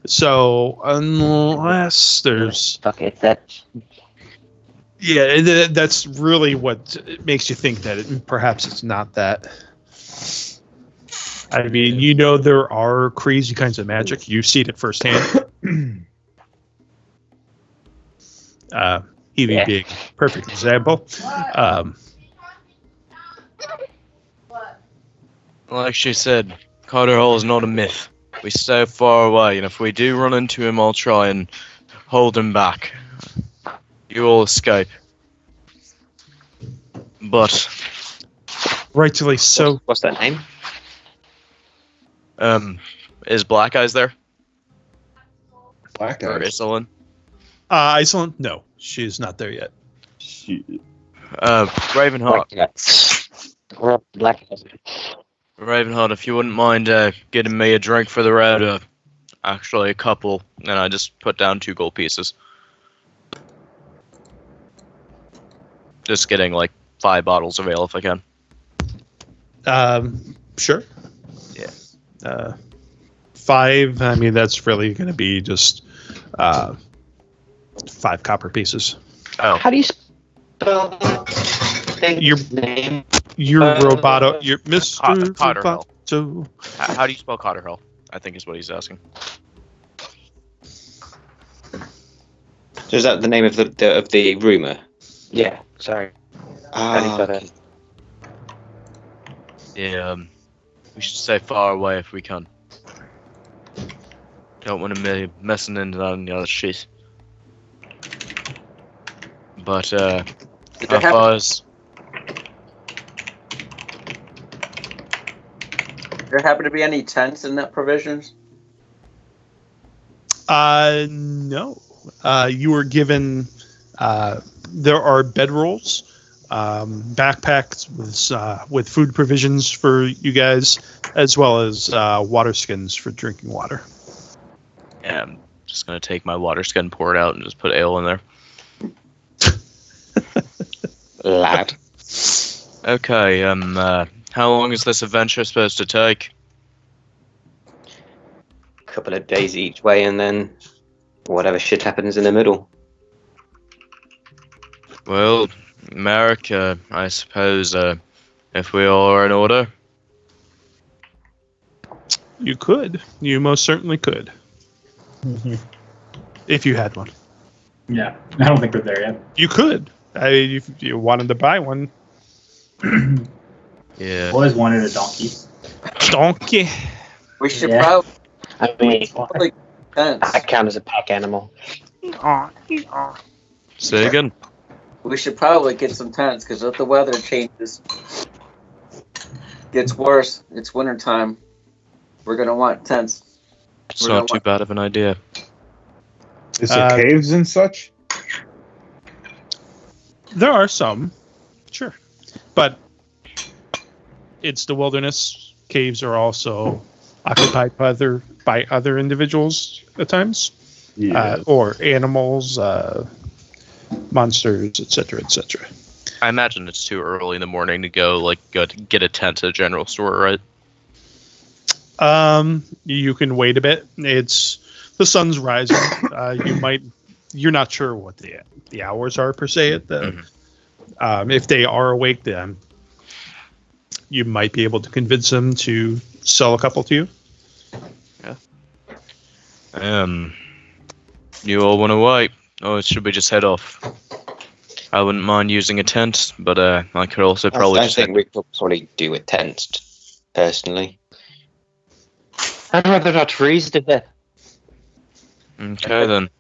So, unless there's...
Okay, that...
Yeah, that's really what makes you think that perhaps it's not that. I mean, you know, there are crazy kinds of magic. You've seen it firsthand. Evie being a perfect example.
Like she said, Carter Hall is not a myth. We stay far away, and if we do run into him, I'll try and hold him back. You all escape. But...
Rightfully so.
What's that name?
Is Black Eyes there?
Black
Or
Eyes.
Iselin?
Iceland? No, she's not there yet.
Ravenheart.
Black.
Ravenheart, if you wouldn't mind getting me a drink for the road, actually a couple, and I just put down 2 gold pieces. Just getting like 5 bottles of ale if I can.
Sure.
Yeah.
5, I mean, that's really going to be just 5 copper pieces.
Oh,
How do you spell
Your
name?
Your roboto, your Mr.
Cotter Hell.
Roboto.
How do you spell Cotter Hell? I think is what he's asking.
So is that the name of the rumor?
Yeah, sorry. How do you spell that?
Yeah, we should stay far away if we can. Don't want to be messing into that and the other shit. But, how far is...
There happen to be any tents in that provisions?
No. You were given, there are bedrolls, backpacks with food provisions for you guys, as well as water skins for drinking water.
Yeah, I'm just going to take my water skin, pour it out, and just put ale in there.
Lad.
Okay, how long is this adventure supposed to take?
Couple of days each way, and then whatever shit happens in the middle.
Well, Merrick, I suppose, if we all are in order.
You could. You most certainly could. If you had one.
Yeah, I don't think we're there yet.
You could. If you wanted to buy one.
Yeah.
Always wanted a donkey.
Donkey.
We should
Yeah.
probably tents.
I count as a pack animal.
Say again?
We should probably get some tents because if the weather changes, gets worse. It's wintertime. We're gonna want tents.
It's not too bad of an idea.
Is there caves and such?
There are some, sure, but it's the wilderness. Caves are also occupied by other individuals at times,
Yeah.
or animals. monsters, etc., etc.
I imagine it's too early in the morning to go to get a tent at a general store, right?
You can wait a bit. It's the sun's rising. You're not sure what the hours are per se. If they are awake, then you might be able to convince them to sell a couple to you.
Yeah. You all want to wait? Or should we just head off? I wouldn't mind using a tent, but I could also probably
I think we could probably do a tent, personally.
I'd rather not freeze to death.
Okay, then.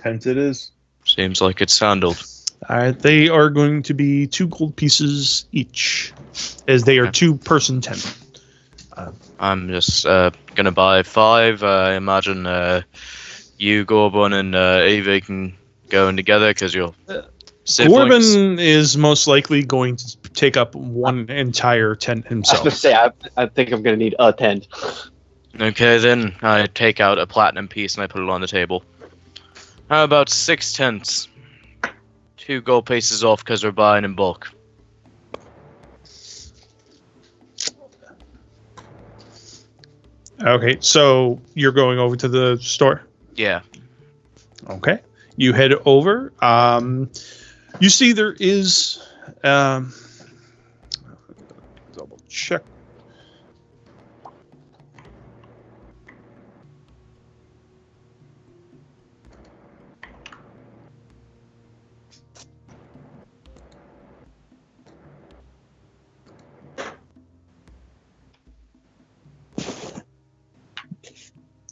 Tent it is.
Seems like it's handled.
All right, they are going to be 2 gold pieces each, as they are 2-person tent.
I'm just gonna buy 5. I imagine you, Gorbon, and Eva can go in together because you're siblings.
Gorbon is most likely going to take up one entire tent
I was
himself.
going to say, I think I'm going to need a tent.
Okay, then I take out a platinum piece and I put it on the table. How about 6 tents? 2 gold pieces off because we're buying in bulk.
Okay, so you're going over to the store?
Yeah.
Okay. You head over. You see there is... double check.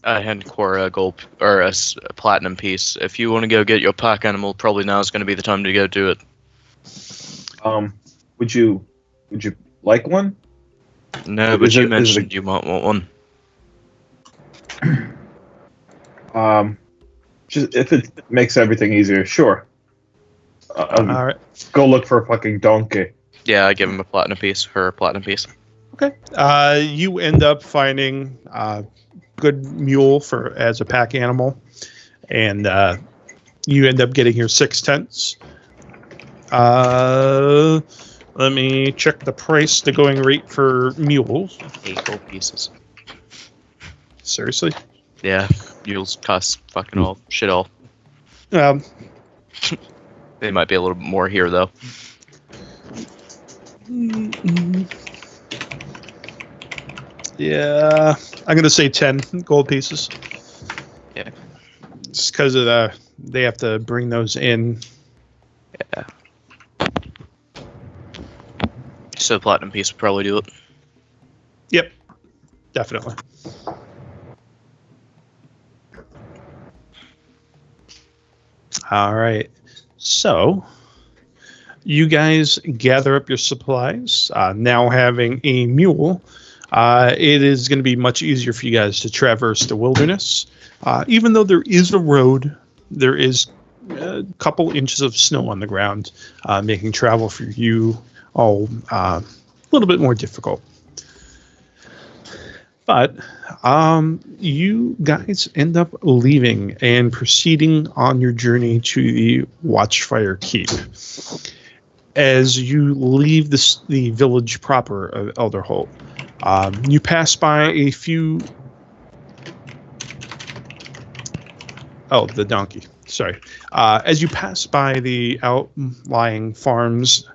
I hand Cora a gold or a platinum piece. If you want to go get your pack animal, probably now is going to be the time to go do it.
Would you like one?
No, but you mentioned you might want one.
Just if it makes everything easier, sure.
All right.
Go look for a fucking donkey.
Yeah, I give him a platinum piece, her a platinum piece.
Okay. You end up finding a good mule as a pack animal, and you end up getting your 6 tents. Let me check the price, the going rate for mules.
8 gold pieces.
Seriously?
Yeah, mules cost fucking all shit all. They might be a little bit more here though.
Yeah, I'm gonna say 10 gold pieces.
Yeah.
Just because of they have to bring those in.
Yeah. So platinum piece would probably do it.
Yep, definitely. All right. So you guys gather up your supplies. Now having a mule, it is going to be much easier for you guys to traverse the wilderness. Even though there is a road, there is a couple inches of snow on the ground, making travel for you all a little bit more difficult. But you guys end up leaving and proceeding on your journey to the Watchfire Keep. As you leave the village proper of Elderholt, you pass by a few... Oh, the donkey. Sorry. As you pass by the outlying farms,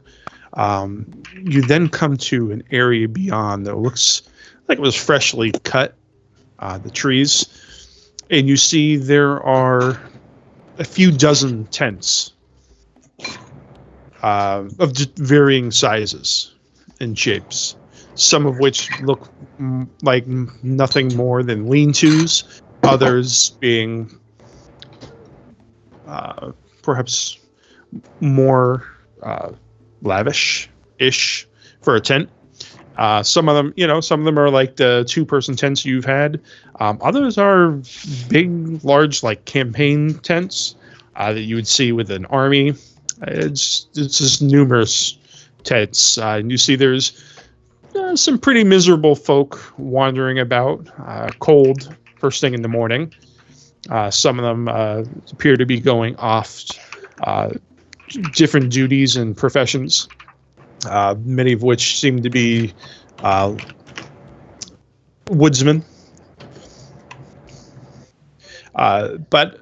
you then come to an area beyond that looks like it was freshly cut, the trees, and you see there are a few dozen tents of varying sizes and shapes, some of which look like nothing more than lean-tos, others being perhaps more lavish-ish for a tent. Some of them are like the 2-person tents you've had. Others are big, large, like campaign tents that you would see with an army. It's just numerous tents. And you see there's some pretty miserable folk wandering about, cold first thing in the morning. Some of them appear to be going off different duties and professions, many of which seem to be woodsmen. But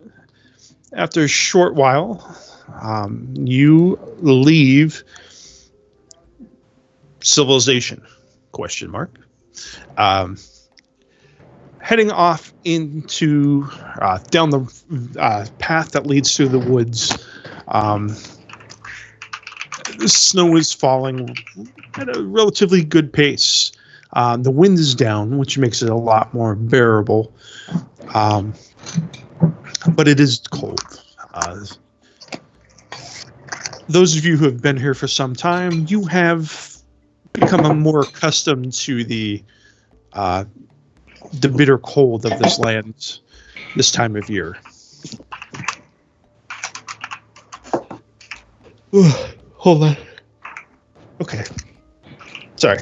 after a short while, you leave civilization, ? Heading off into down the path that leads through the woods. The snow is falling at a relatively good pace. The wind is down, which makes it a lot more bearable. But it is cold. Those of you who have been here for some time, you have become more accustomed to the bitter cold of this land this time of year. Hold on. Okay. Sorry.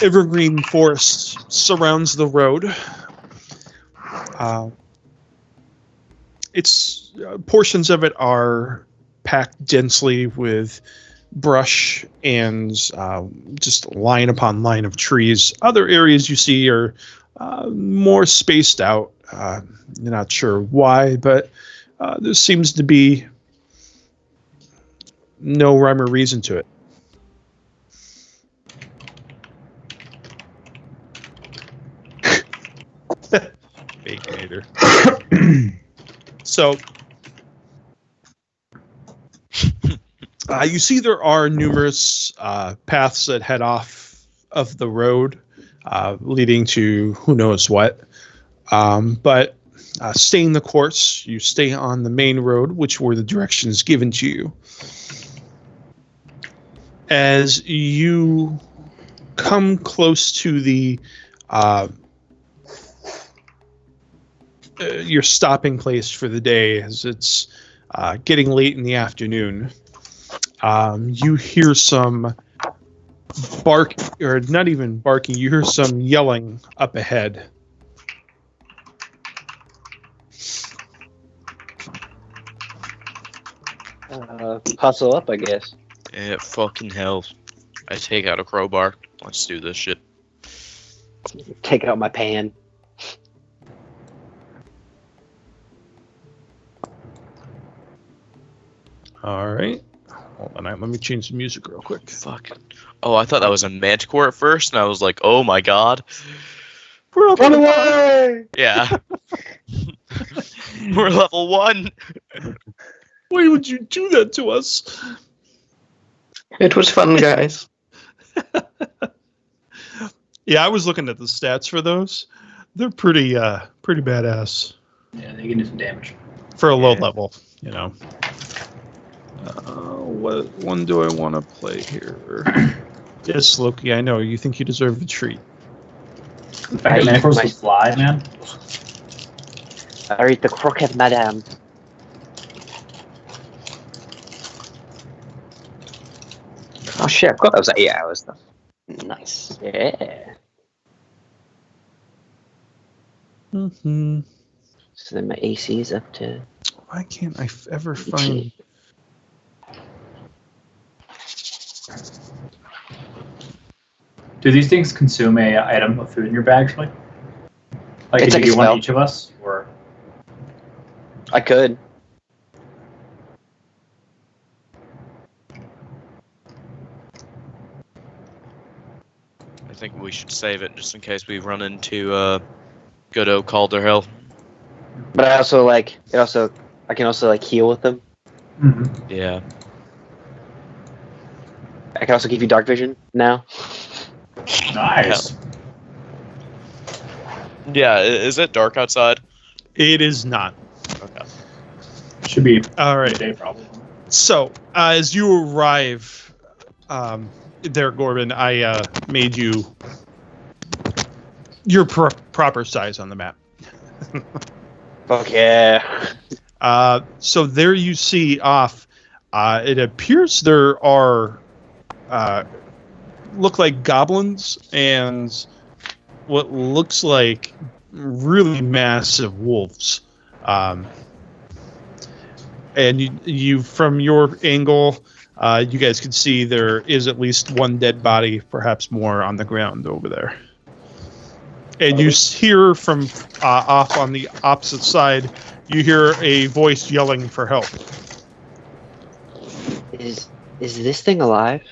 Evergreen forest surrounds the road. It's portions of it are packed densely with brush and just line upon line of trees. Other areas you see are more spaced out. You're not sure why, but there seems to be no rhyme or reason to it. Baconator. So, you see there are numerous paths that head off of the road, leading to who knows what. But staying the course, you stay on the main road, which were the directions given to you. As you come close to the your stopping place for the day, as it's getting late in the afternoon, you hear some bark, or not even barking, you hear some yelling up ahead.
Hustle up, I guess.
Yeah, fucking hell. I take out a crowbar. Let's do this shit.
Take out my pan.
All right. Hold on, let me change the music real quick.
Fuck. Oh, I thought that was a manticore at first, and I was like, oh my god.
We're up
Run away!
Yeah. We're level 1.
Why would you do that to us?
It was fun, guys.
Yeah, I was looking at the stats for those. They're pretty badass.
Yeah, they can do some damage.
For a low level, you know. What one do I want to play here? Yes, Loki, I know. You think you deserve the treat.
The fact that manticores can fly, man.
I eat the croquette, madame.
Oh shit, I've got those 8 hours though. Nice.
Yeah.
Mm-hmm.
So then my AC is up to...
Why can't I ever find...
Do these things consume a item of food in your bag, like
It's
could
like
you
a
get one
spell.
each of us, or
I could.
I think we should save it just in case we run into good old Calderhill.
But I also like... I can also like heal with them.
mm-hmm.
Yeah.
I can also give you dark vision now.
Nice.
Yeah, is it dark outside?
It is not.
Okay.
Should be
All right.
day probably.
So, as you arrive there, Gorbin, I made you your proper size on the map.
Fuck yeah.
So there you see off. It appears there are look like goblins and what looks like really massive wolves. And you from your angle, you guys can see there is at least one dead body, perhaps more, on the ground over there. And you hear from off on the opposite side, you hear a voice yelling for help.
Is this thing alive?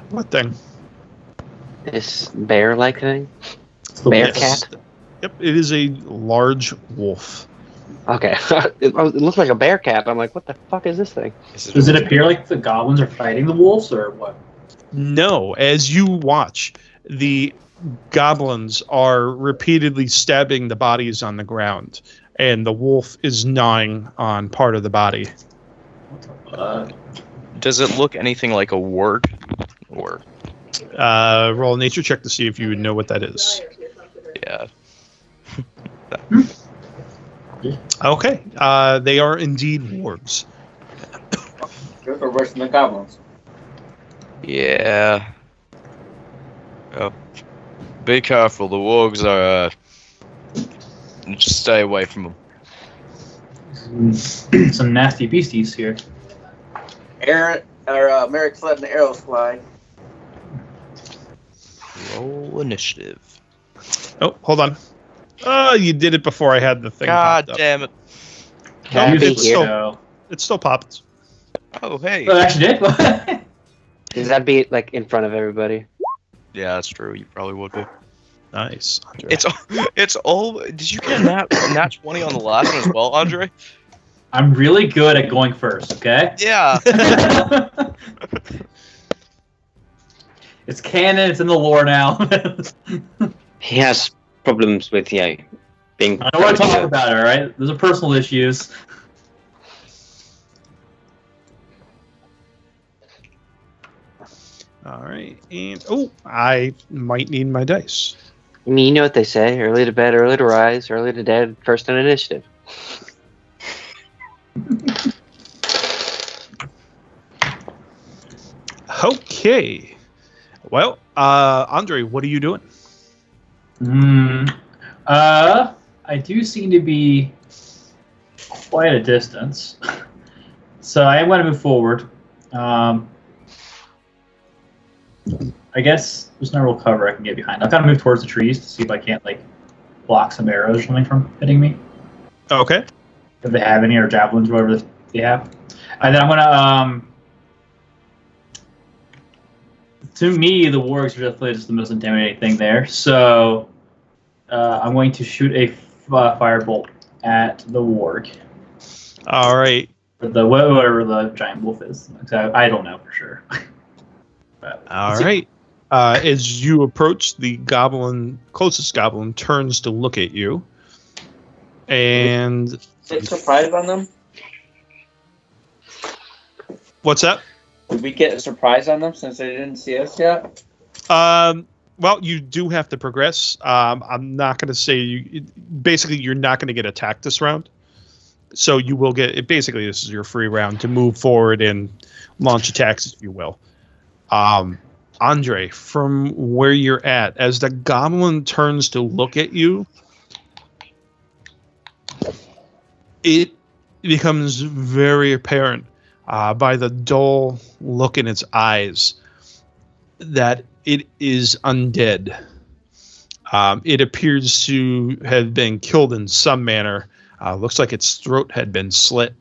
What thing?
This bear-like thing?
Bear
cat?
Yep, it is a large wolf.
Okay. It looks like a bear cat. I'm like, what the fuck is this thing?
Does it appear like the goblins are fighting the wolves, or what?
No, as you watch, the goblins are repeatedly stabbing the bodies on the ground, and the wolf is gnawing on part of the body.
Does it look anything like a warg? Or
Roll a nature check to see if you would know what that is.
yeah.
Okay, they are indeed wargs.
They're worse than the goblins.
Yeah. Oh. Be careful, the wargs are just stay away from them.
Some nasty beasties here.
Merrick's letting the arrows fly.
Roll initiative.
Oh, hold on. Oh, you did it before I had the thing.
God
popped up.
damn it.
No,
Happy
it's still,
So,
it still popped.
Oh, hey.
oh, it actually did.
Does that be like in front of everybody?
Yeah, that's true. You probably would be.
Nice, Andre.
It's all. Did you get a nat 20 on the last one as well, Andre?
I'm really good at going first. Okay.
Yeah.
It's canon. It's in the lore now.
He has problems with being.
I don't want to talk about it. All right. Those are personal issues.
All right, and I might need my dice.
I mean, you know what they say: early to bed, early to rise, early to dead, first in initiative.
Okay. Well, Andre, what are you doing?
I do seem to be quite a distance, so I am going to move forward. I guess there's no real cover I can get behind. I'll kind of move towards the trees to see if I can't like block some arrows or something from hitting me.
Okay.
If they have any, or javelins, whatever they have. And then I'm gonna to me, the wargs are definitely just the most intimidating thing there. So I'm going to shoot a firebolt at the warg.
All right.
The whatever the giant wolf is. I don't know for sure.
All right. As you approach, the closest goblin turns to look at you. And
Get surprise on them?
what's that?
Did we get a surprise on them since they didn't see us yet?
Well, you do have to progress. I'm not going to say you. Basically, you're not going to get attacked this round. So you will get. Basically, this is your free round to move forward and launch attacks, if you will. Andre, from where you're at, as the goblin turns to look at you, it becomes very apparent by the dull look in its eyes that it is undead. It appears to have been killed in some manner. Looks like its throat had been slit.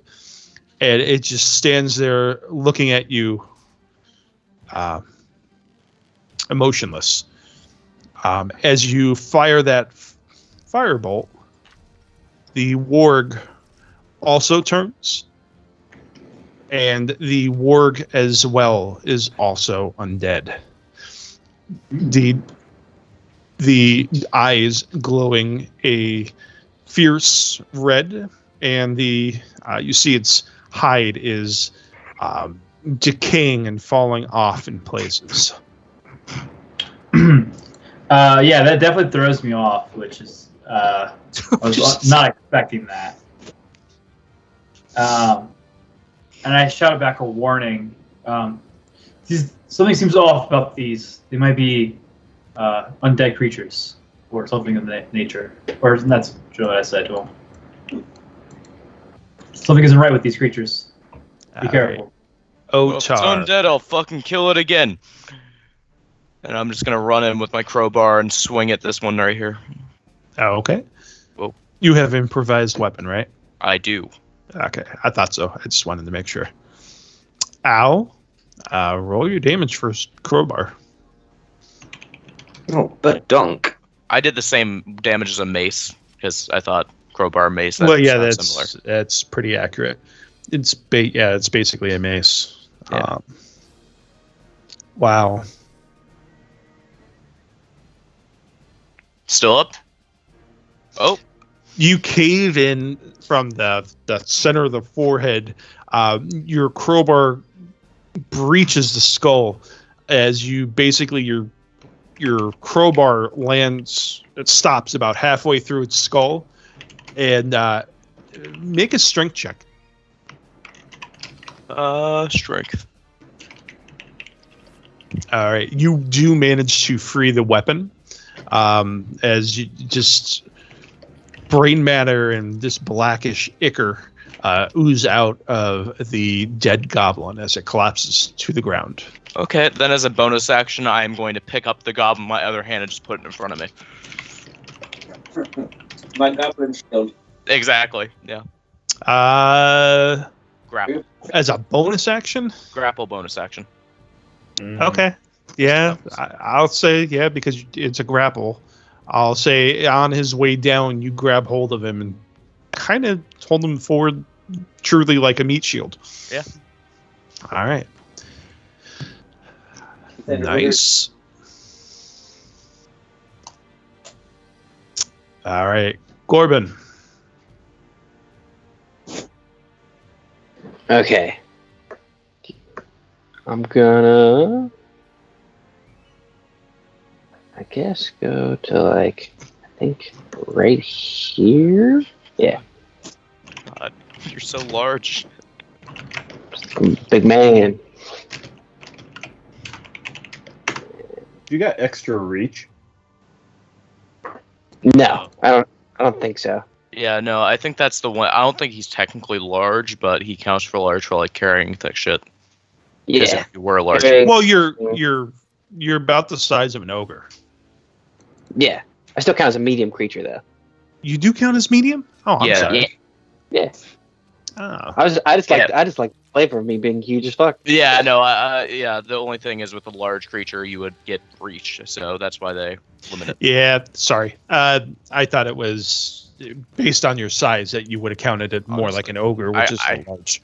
And it just stands there looking at you, emotionless. As you fire that firebolt, the warg also turns. And the warg as well is also undead. The eyes glowing a fierce red, and you see its hide is decaying and falling off in places.
Yeah, that definitely throws me off, which is I was not expecting that. And I shouted back a warning. Something seems off about these. They might be undead creatures, or something of that nature. Or that's what I said to him. Something isn't right with these creatures. Be careful.
Well, if it's
Otar.
undead, I'll fucking kill it again. And I'm just gonna run in with my crowbar and swing at this one right here.
Oh, okay.
Whoa.
You have improvised weapon, right?
I do.
Okay, I thought so. I just wanted to make sure. Ow. Roll your damage for crowbar.
Oh, but donk.
I did the same damage as a mace because I thought crowbar mace.
Well, yeah,
sounds similar.
that's pretty accurate. It's basically a mace.
Yeah.
Wow.
Still up? Oh,
You cave in from the center of the forehead. Your crowbar breaches the skull as you basically your crowbar lands. It stops about halfway through its skull, and make a strength check.
strength.
All right, you do manage to free the weapon, as you just brain matter and this blackish ichor ooze out of the dead goblin as it collapses to the ground.
Okay, then as a bonus action, I am going to pick up the goblin in my other hand and just put it in front of me.
My goblin shield.
Exactly. Yeah.
Grapple. As a bonus action?
Grapple bonus action.
Okay. Yeah, I'll say, yeah, because it's a grapple. I'll say on his way down, you grab hold of him and kind of hold him forward truly like a meat shield.
Yeah.
All right. Nice. All right. Corbin.
Okay. I'm gonna, I guess, go to like, I think right here. Yeah.
God, you're so large.
Big man.
You got extra reach?
No, I don't think so.
Yeah, no, I think that's the one. I don't think he's technically large, but he counts for large for like carrying thick shit. 'Cause
Yeah.
if you were large,
Okay.
Well, you're about the size of an ogre.
Yeah. I still count as a medium creature though.
You do count as medium? Oh, I'm
Yeah.
sorry.
Yeah.
Oh.
I just like the flavor of me being huge as fuck.
yeah, no, yeah. The only thing is with a large creature, you would get reach, so that's why they limit it.
Yeah, sorry. I thought it was based on your size that you would have counted it more
Honestly,
like an ogre, which is
I-
so large.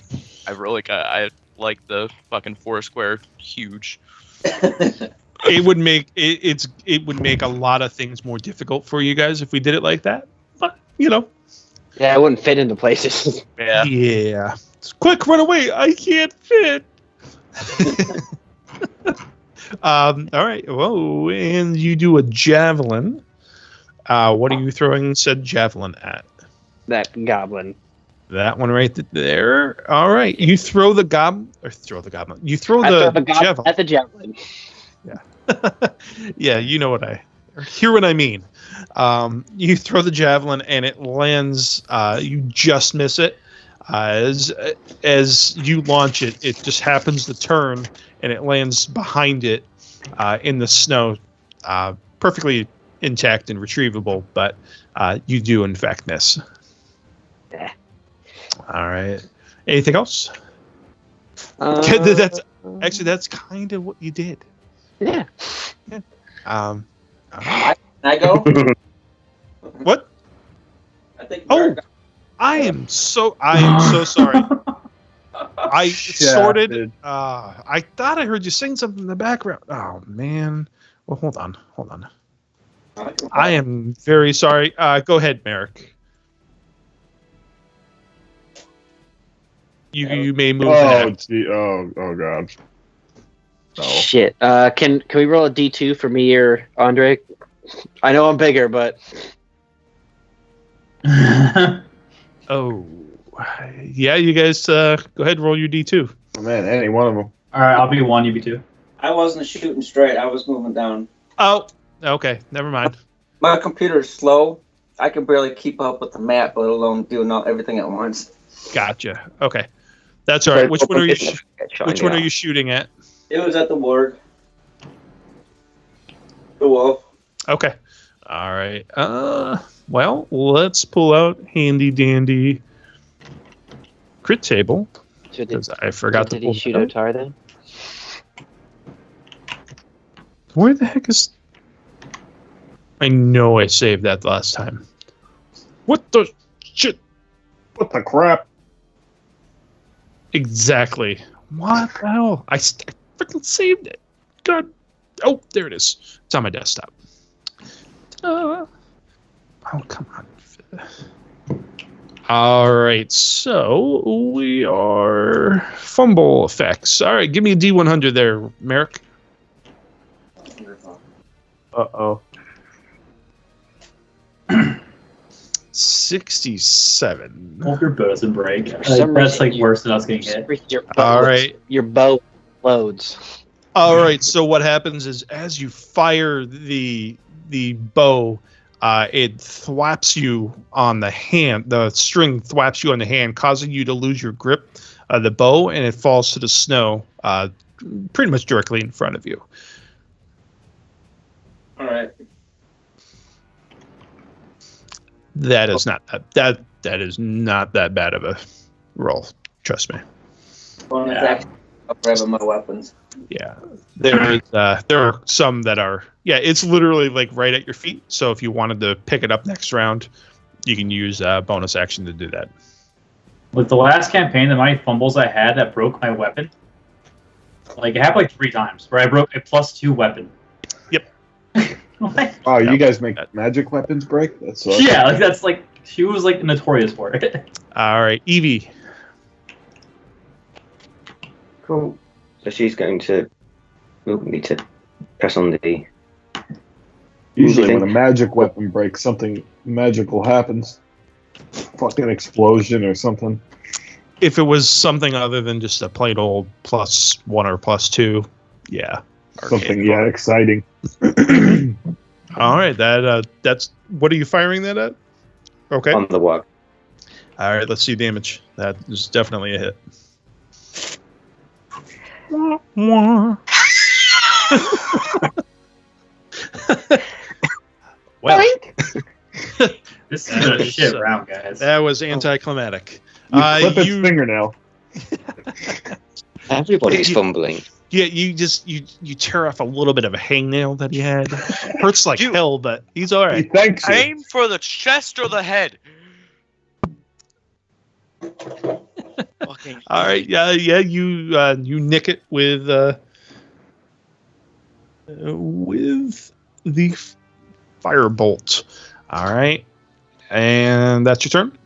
I like the fucking Foursquare huge.
It would make it would make a lot of things more difficult for you guys if we did it like that. But
Yeah, I wouldn't fit into places.
Yeah.
yeah. Quick, run away! I can't fit. All right. Whoa, and you do a javelin. What are you throwing said javelin at?
That goblin.
That one right there. All right. You throw the goblin. You throw
I
the
throw the goblin
javelin.
at the javelin.
Yeah, you know what hear what I mean. You throw the javelin and it lands. You just miss it. As you launch it, it just happens to turn and it lands behind it in the snow, perfectly intact and retrievable. But you do in fact miss.
Yeah.
All right. Anything else? That's kind of what you did.
Yeah.
Can I go?
What?
I think.
Oh, I am so sorry. I sorted. I thought I heard you sing something in the background. Oh man. Well, hold on. I am very sorry. Go ahead, Merrick. You may move.
Oh god. No.
Shit. Can we roll a D2 for me or Andre? I know I'm bigger, but
Oh, yeah. You guys, go ahead and roll your D2.
Oh, man, any one of them.
All right, I'll be 1, you be 2.
I wasn't shooting straight. I was moving down.
Oh, okay. Never mind.
My computer is slow. I can barely keep up with the map, let alone doing everything at once.
Gotcha. Okay, that's all right. Which one are you? Which one are you shooting at?
It was at the ward. The wolf.
Okay. All right. Well, let's pull out handy dandy crit table
So
because I forgot to
did
pull
he shoot
that out.
Otar then?
Where the heck is? I know I saved that last time. What the shit?
What the crap?
Exactly. What the hell? I freaking saved it. God. Oh, there it is. It's on my desktop. Oh, come on. All right, so we are fumble effects. All right, give me a D100 there, Merrick.
Uh-oh.
67.
Hold your bonus and break.
some
That's
reason
like worse than us getting hit.
All right.
Your bow loads.
All right. So what happens is, as you fire the bow, it thwaps you on the hand. The string thwaps you on the hand, causing you to lose your grip of the bow, and it falls to the snow, pretty much directly in front of you.
All right.
That is not that is not that bad of a roll. Trust me.
Bonus
Yeah.
action. I'm grabbing my weapons.
Yeah, there are some that are. Yeah, it's literally like right at your feet. So if you wanted to pick it up next round, you can use bonus action to do that.
With the last campaign, the amount of fumbles I had that broke my weapon, like it happened like 3 times where I broke a +2 weapon.
Yep.
What?
Oh, you guys make magic weapons break? That's awesome.
Yeah, like that's like she was like notorious for it.
All right, Evie.
Cool. So she's going to need to press on the.
Usually when a magic weapon breaks, something magical happens. Fucking explosion or something.
If it was something other than just a plain old +1 or +2, yeah.
Something, yeah, exciting.
All right, that's what are you firing that at? Okay.
On the walk.
All right, let's see damage. That is definitely a hit. Well,
This is a shit round, guys.
that was anticlimactic.
You clip his fingernail.
Everybody's fumbling.
Yeah, you tear off a little bit of a hangnail that he had. Hurts like
Dude.
hell, but he's all
He
right.
thanks you.
Aim for the chest or the head. Fucking.
All right, yeah, you nick it with the firebolt. All right, and that's your turn.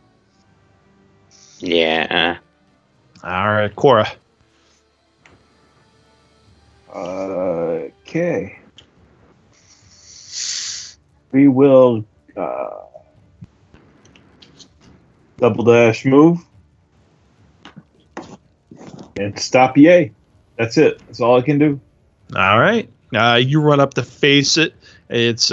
Yeah.
All right, Cora.
Okay. We will double dash move and stop EA. That's it. That's all I can do.
All right, you run up to face it. It's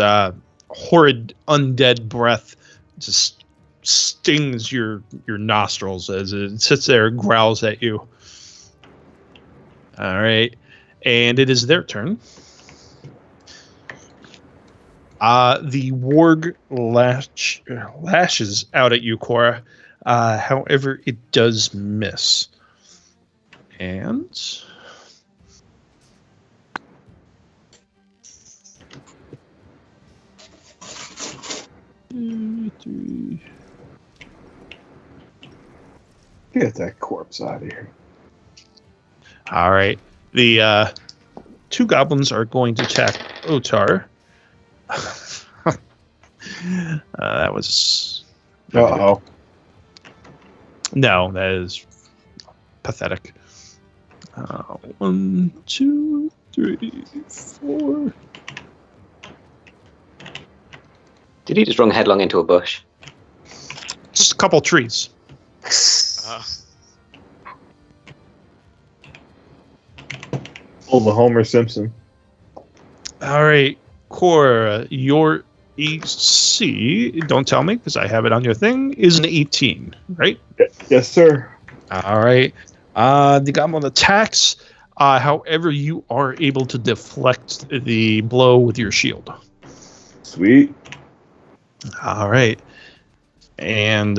horrid undead breath just stings your nostrils as it sits there and growls at you. All right, and it is their turn. The warg lashes out at you, Cora. However, it does miss. And three.
Get that corpse out of here.
All right. The 2 goblins are going to attack Otar. That was.
Uh-oh.
No, that is pathetic. 1, 2, 3, 4.
Did he just run headlong into a bush?
Just a couple trees.
Pull the Homer Simpson.
All right, Cora, your AC, don't tell me because I have it on your thing, is an 18, right?
Yes, sir.
All right. The goblin attacks. However, you are able to deflect the blow with your shield.
Sweet.
All right. And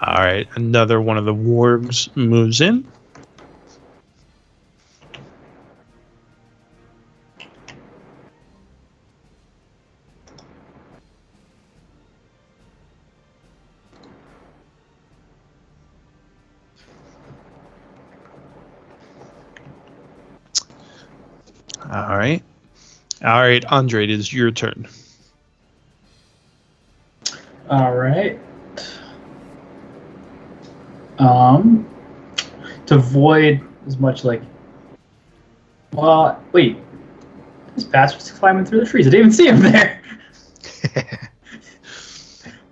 all right, another one of the wargs moves in. All right. All right, Andre, it is your turn.
All right. To avoid as much like. Well, wait. This bastard's climbing through the trees. I didn't even see him there.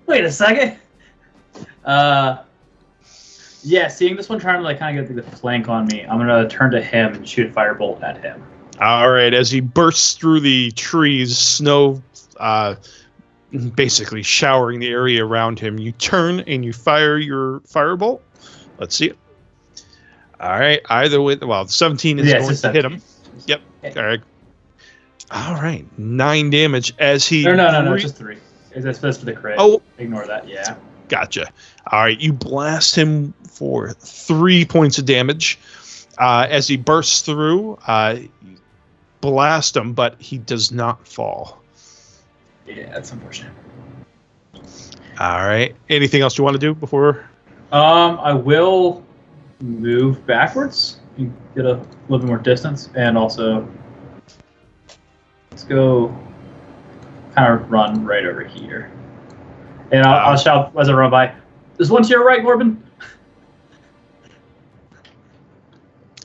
Wait a second. Yeah, seeing this one trying to like kind of get the flank on me, I'm gonna turn to him and shoot a firebolt at him.
All right, as he bursts through the trees, snow basically showering the area around him, you turn and you fire your firebolt. Let's see it. All right, either way, well, 17 is going to hit him. Yep. All right, 9 damage as he.
No, just 3. That's for the crit.
Oh,
ignore that. Yeah.
Gotcha. All right, you blast him for 3 points of damage. As he bursts through, blast him, but he does not fall.
Yeah, that's unfortunate.
All right. Anything else you want to do before?
I will move backwards and get a little bit more distance, and also let's go kind of run right over here. And I'll shout as I run by, "There's one to your right, Corbin."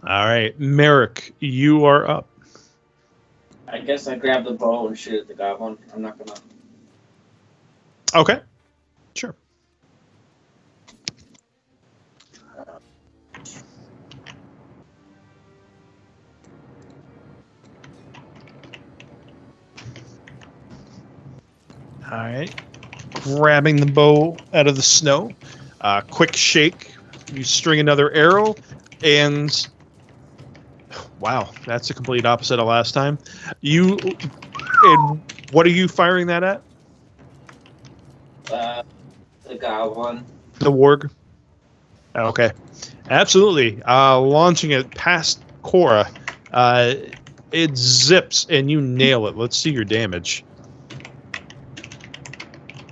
All right, Merrick, you are up.
I guess I grab the bow and shoot at the goblin. I'm not gonna.
Okay, sure. All right, grabbing the bow out of the snow, quick shake, you string another arrow, and wow, that's the complete opposite of last time. And what are you firing that at?
The goblin.
The warg. Okay, absolutely. Launching it past Cora, it zips and you nail it. Let's see your damage.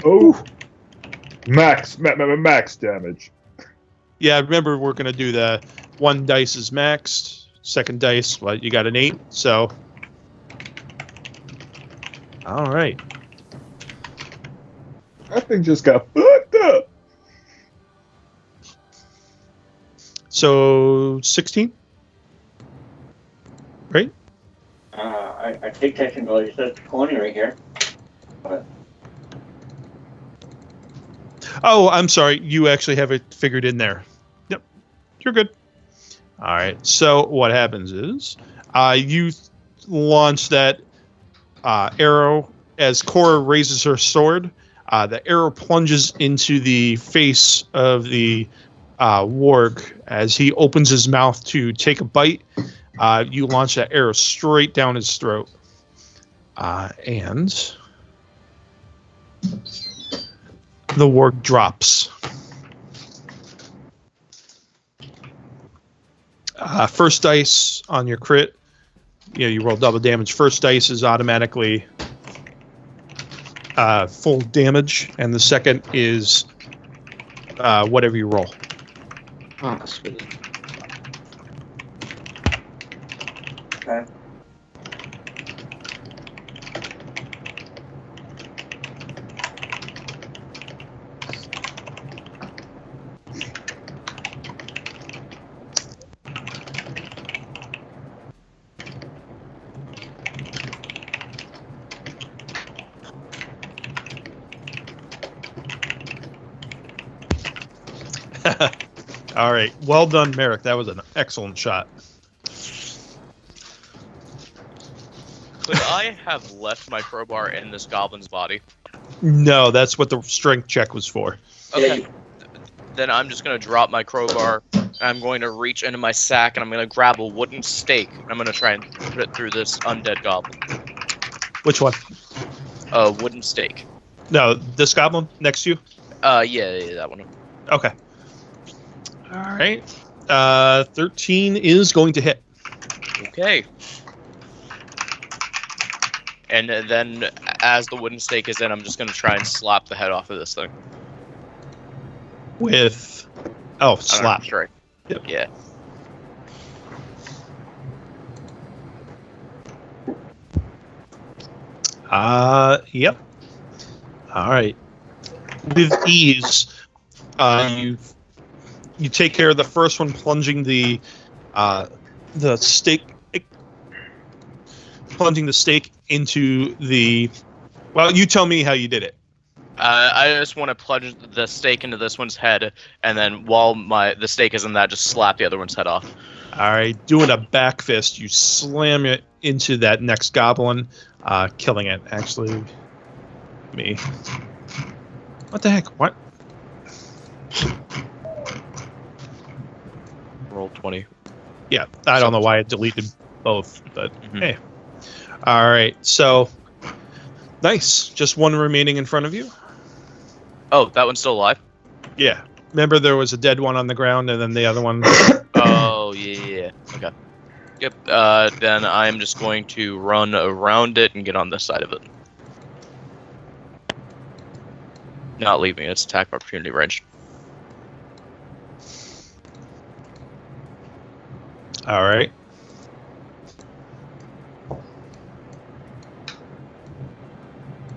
Oh, max damage.
Yeah, remember we're gonna do the 1 dice is maxed. Second dice, well, you got an 8, so. All right.
That thing just got fucked up.
So 16, right?
I think technically it says 20 right here. But
Oh, I'm sorry. You actually have it figured in there. Yep, you're good. All right. So what happens is you launch that arrow as Cora raises her sword. The arrow plunges into the face of the warg as he opens his mouth to take a bite. You launch that arrow straight down his throat. And the warg drops. First dice on your crit, you roll double damage. First dice is automatically full damage, and the second is whatever you roll.
Oh, sweet.
okay.
All right. Well done, Merrick. That was an excellent shot.
Could I have left my crowbar in this goblin's body?
No, that's what the strength check was for.
Okay. Then I'm just going to drop my crowbar, and I'm going to reach into my sack, and I'm going to grab a wooden stake, and I'm going to try and put it through this undead goblin.
Which one?
A wooden stake.
No, this goblin next to you?
Yeah, that one.
Okay. All right. 13 is going to hit.
Okay. And then, as the wooden stake is in, I'm just going to try and slap the head off of this thing.
With... Oh, slap.
Right.
Yep.
Yeah.
Yep. All right. With ease, you take care of the first one, plunging the stake into the. Well, you tell me how you did it.
I just want to plunge the stake into this one's head, and then while the stake is in that, just slap the other one's head off.
All right, doing a back fist, you slam it into that next goblin, killing it. Actually, me. What the heck? What?
Roll 20.
Yeah, I don't know why I deleted both, but hey. All right, so nice. Just one remaining in front of you.
Oh, that one's still alive?
Yeah. Remember there was a dead one on the ground and then the other one?
Oh, yeah. Okay. Yep, then I'm just going to run around it and get on this side of it. Not leaving its attack opportunity range.
All right.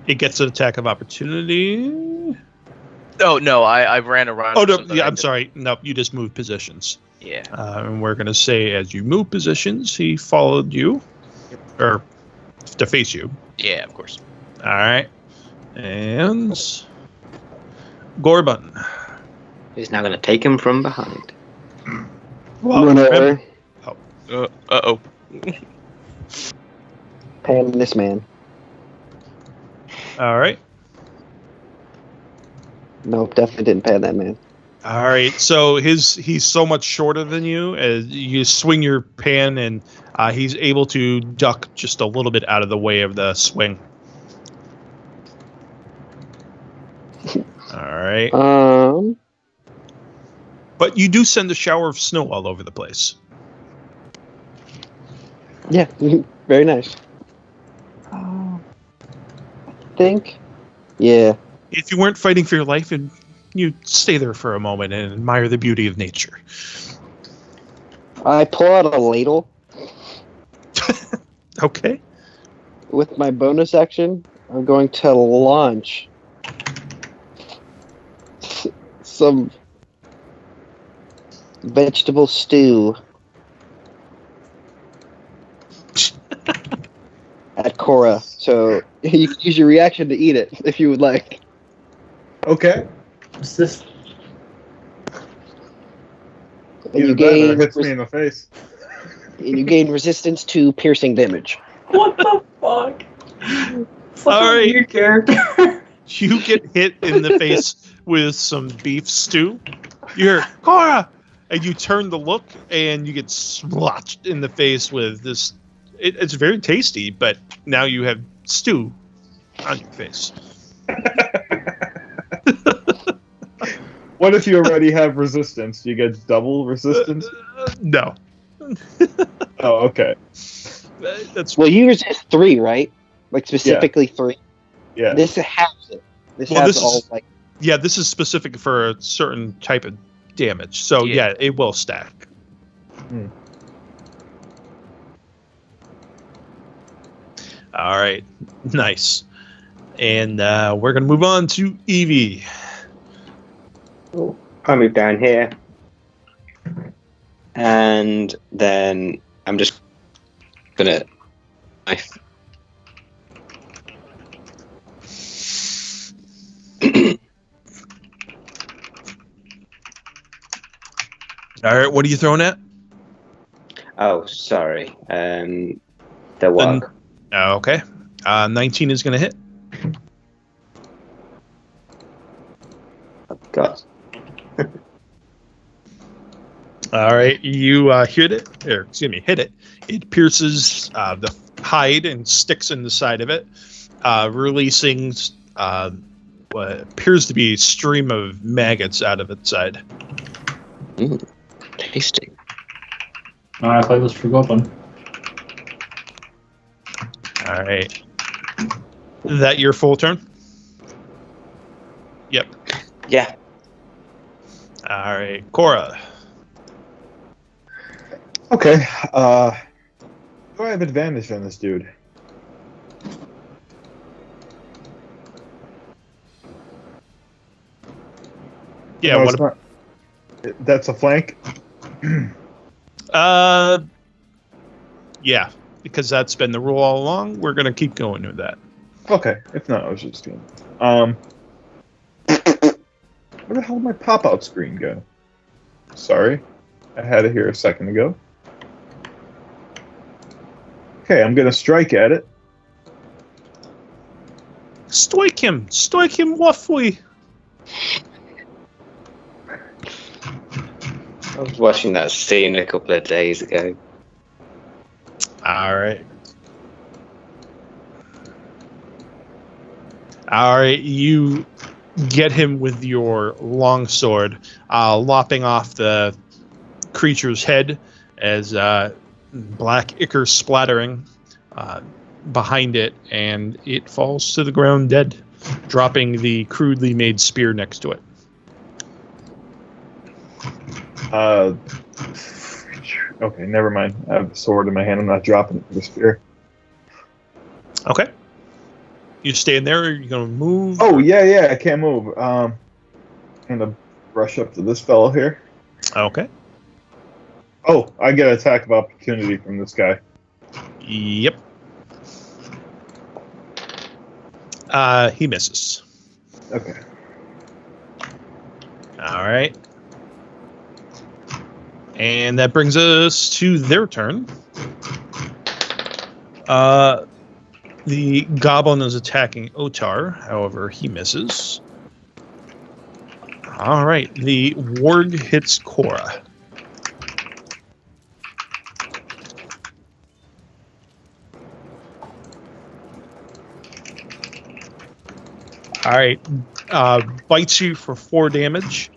It gets an attack of opportunity.
Oh, no, I ran around.
Oh, no, yeah, I'm sorry. Nope, you just moved positions.
Yeah.
And we're going to say as you move positions, he followed you. Yep. Or to face you.
Yeah, of course.
All right. And Gorbun.
He's now going to take him from behind.
Well,
uh-oh.
Pan this man.
All right.
Nope, definitely didn't pan that man.
All right. So he's so much shorter than you. As you swing your pan, and he's able to duck just a little bit out of the way of the swing. All right. But you do send a shower of snow all over the place.
Yeah, very nice. I think, yeah.
If you weren't fighting for your life, and you'd stay there for a moment and admire the beauty of nature.
I pull out a ladle.
Okay.
With my bonus action, I'm going to launch some vegetable stew at Cora. So you can use your reaction to eat it if you would like.
Okay.
What's this?
And
Even
you
better,
gain
it hits me in the face.
and you gain resistance to piercing damage.
What the fuck?
All right.
Your character.
You get hit in the face with some beef stew. You hear, Cora! And you turn to look, and you get splotched in the face with this. It's very tasty, but now you have stew on your face.
What if you already have resistance? Do you get double resistance?
No.
Oh, okay.
That's
Well, you resist 3, right? Like specifically 3.
Yeah.
This has it. This
Well,
has
this
all
is-
like.
yeah. This is specific for a certain type of damage, so yeah, it will stack. All right, nice. And we're gonna move on to Evie.
I'll move down here. And then I'm just gonna knife.
All right, what are you throwing at?
Oh, sorry. The wog.
Okay. 19 is going to hit.
Oh, God.
All right, you hit it. It pierces the hide and sticks in the side of it, releasing what appears to be a stream of maggots out of its side.
Tasty.
Alright, play this for Goblin.
All right. Is that your full turn? Yep.
Yeah.
All right, Cora.
Okay. Do I have advantage on this dude?
Yeah,
No,
what
it's not. That's a flank?
Yeah, because that's been the rule all along. We're going to keep going with that.
Okay. If not, I was just kidding. Where the hell did my pop-out screen go? Sorry. I had it here a second ago. Okay, I'm going to strike at it.
Stoik him, waffly.
I was watching that scene a couple of days ago.
All right. All right, you get him with your long sword, lopping off the creature's head as black ichor splattering behind it, and it falls to the ground dead, dropping the crudely made spear next to it.
Okay, never mind. I have the sword in my hand. I'm not dropping it for the spear.
Okay. You staying there, or are you going to move?
Oh, yeah, I can't move. I'm going to brush up to this fellow here.
Okay.
Oh, I get an attack of opportunity from this guy.
Yep. He misses.
Okay.
All right. And that brings us to their turn. The goblin is attacking Otar. However, he misses. All right. The warg hits Cora. All right. Bites you for 4 damage.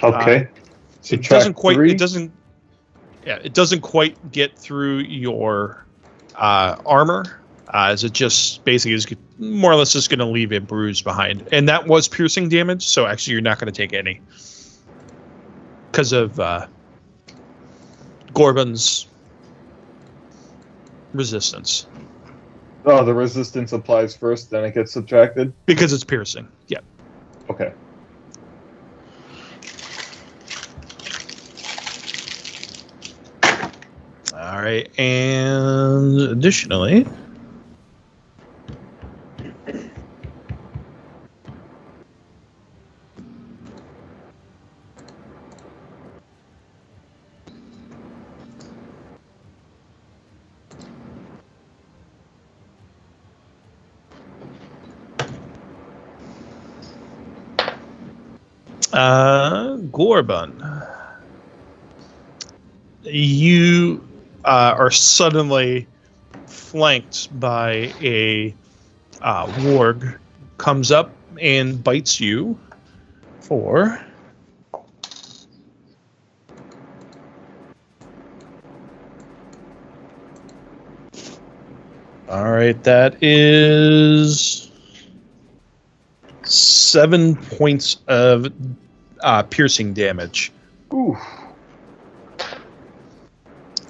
Okay.
It doesn't quite. It doesn't. Yeah, it doesn't quite get through your armor, as it just basically is more or less just going to leave it bruised behind. And that was piercing damage, so actually you're not going to take any because of Gorbun's resistance.
Oh, the resistance applies first, then it gets subtracted?
Because it's piercing. Yeah.
Okay.
All right, and additionally, Gorbun, you are suddenly flanked by a warg, comes up and bites you for all right, that is 7 points of piercing damage.
Ooh.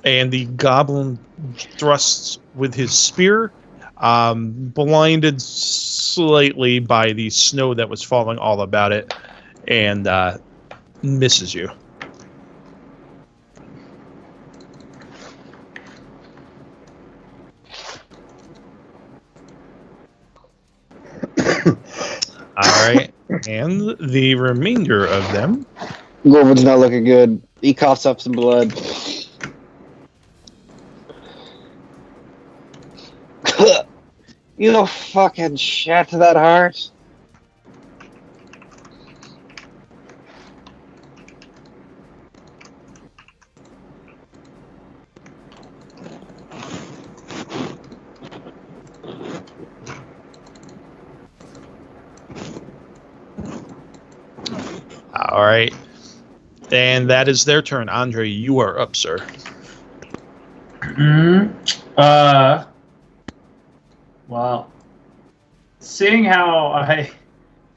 And the goblin thrusts with his spear, blinded slightly by the snow that was falling all about it, and misses you. All right, and the remainder of them
Gorman's not looking good. He coughs up some blood. You know, fucking shit that hurt.
All right. And that is their turn. Andre, you are up, sir.
Well, seeing how I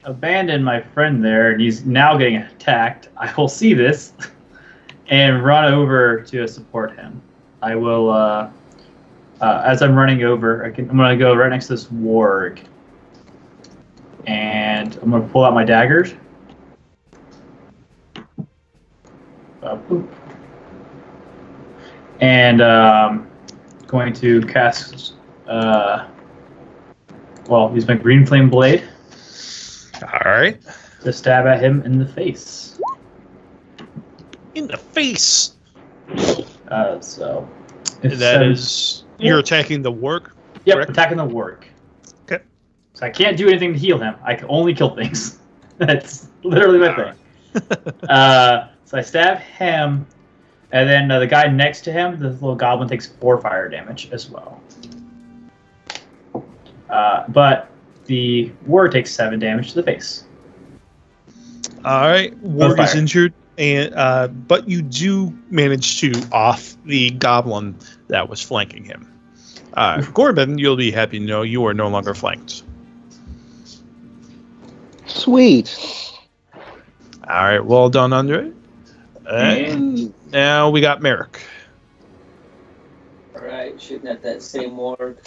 abandoned my friend there and he's now getting attacked, I will see this and run over to support him. I will, as I'm running over, I'm going to go right next to this warg. And I'm going to pull out my daggers. Boop. And going to cast, use my green flame blade.
All right.
To stab at him in the face.
In the face.
So.
That is, you're attacking the warg?
Yep,
correct?
attacking the warg.
Okay.
So I can't do anything to heal him. I can only kill things. That's literally my thing. So I stab him, and then the guy next to him, the little goblin, takes 4 fire damage as well. But the warg takes 7 damage to the face.
All right. Warg is injured, and but you do manage to off the goblin that was flanking him. Corbin, you'll be happy to know you are no longer flanked.
Sweet.
All right. Well done, Andre. And now we got Merrick.
Alright, shooting at that same warg.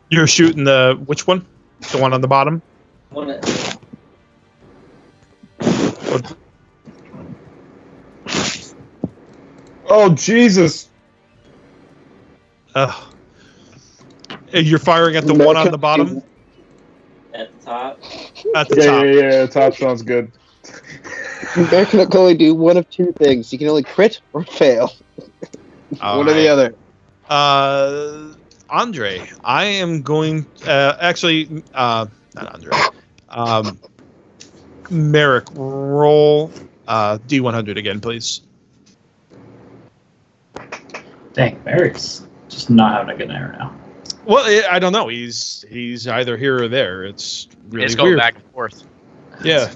You're shooting which one? The one on the bottom?
Oh, Jesus.
You're firing at the one on the bottom?
At the top.
At the top.
Yeah, top sounds good.
Bear can only do one of 2 things. He can only crit or fail. One or the other.
Andre, I am going... not Andre. Merrick, roll D100 again, please.
Dang, Merrick's just not having a good night right now.
Well, I don't know. He's either here or there. It's really
It's going
weird.
back and forth.
Yeah.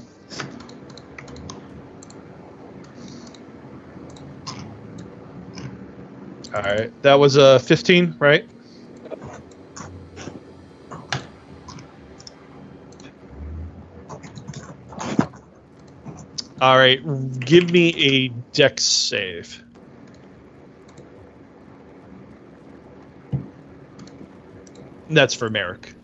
All right. That was a 15, right? All right. Give me a dex save. That's for Merrick.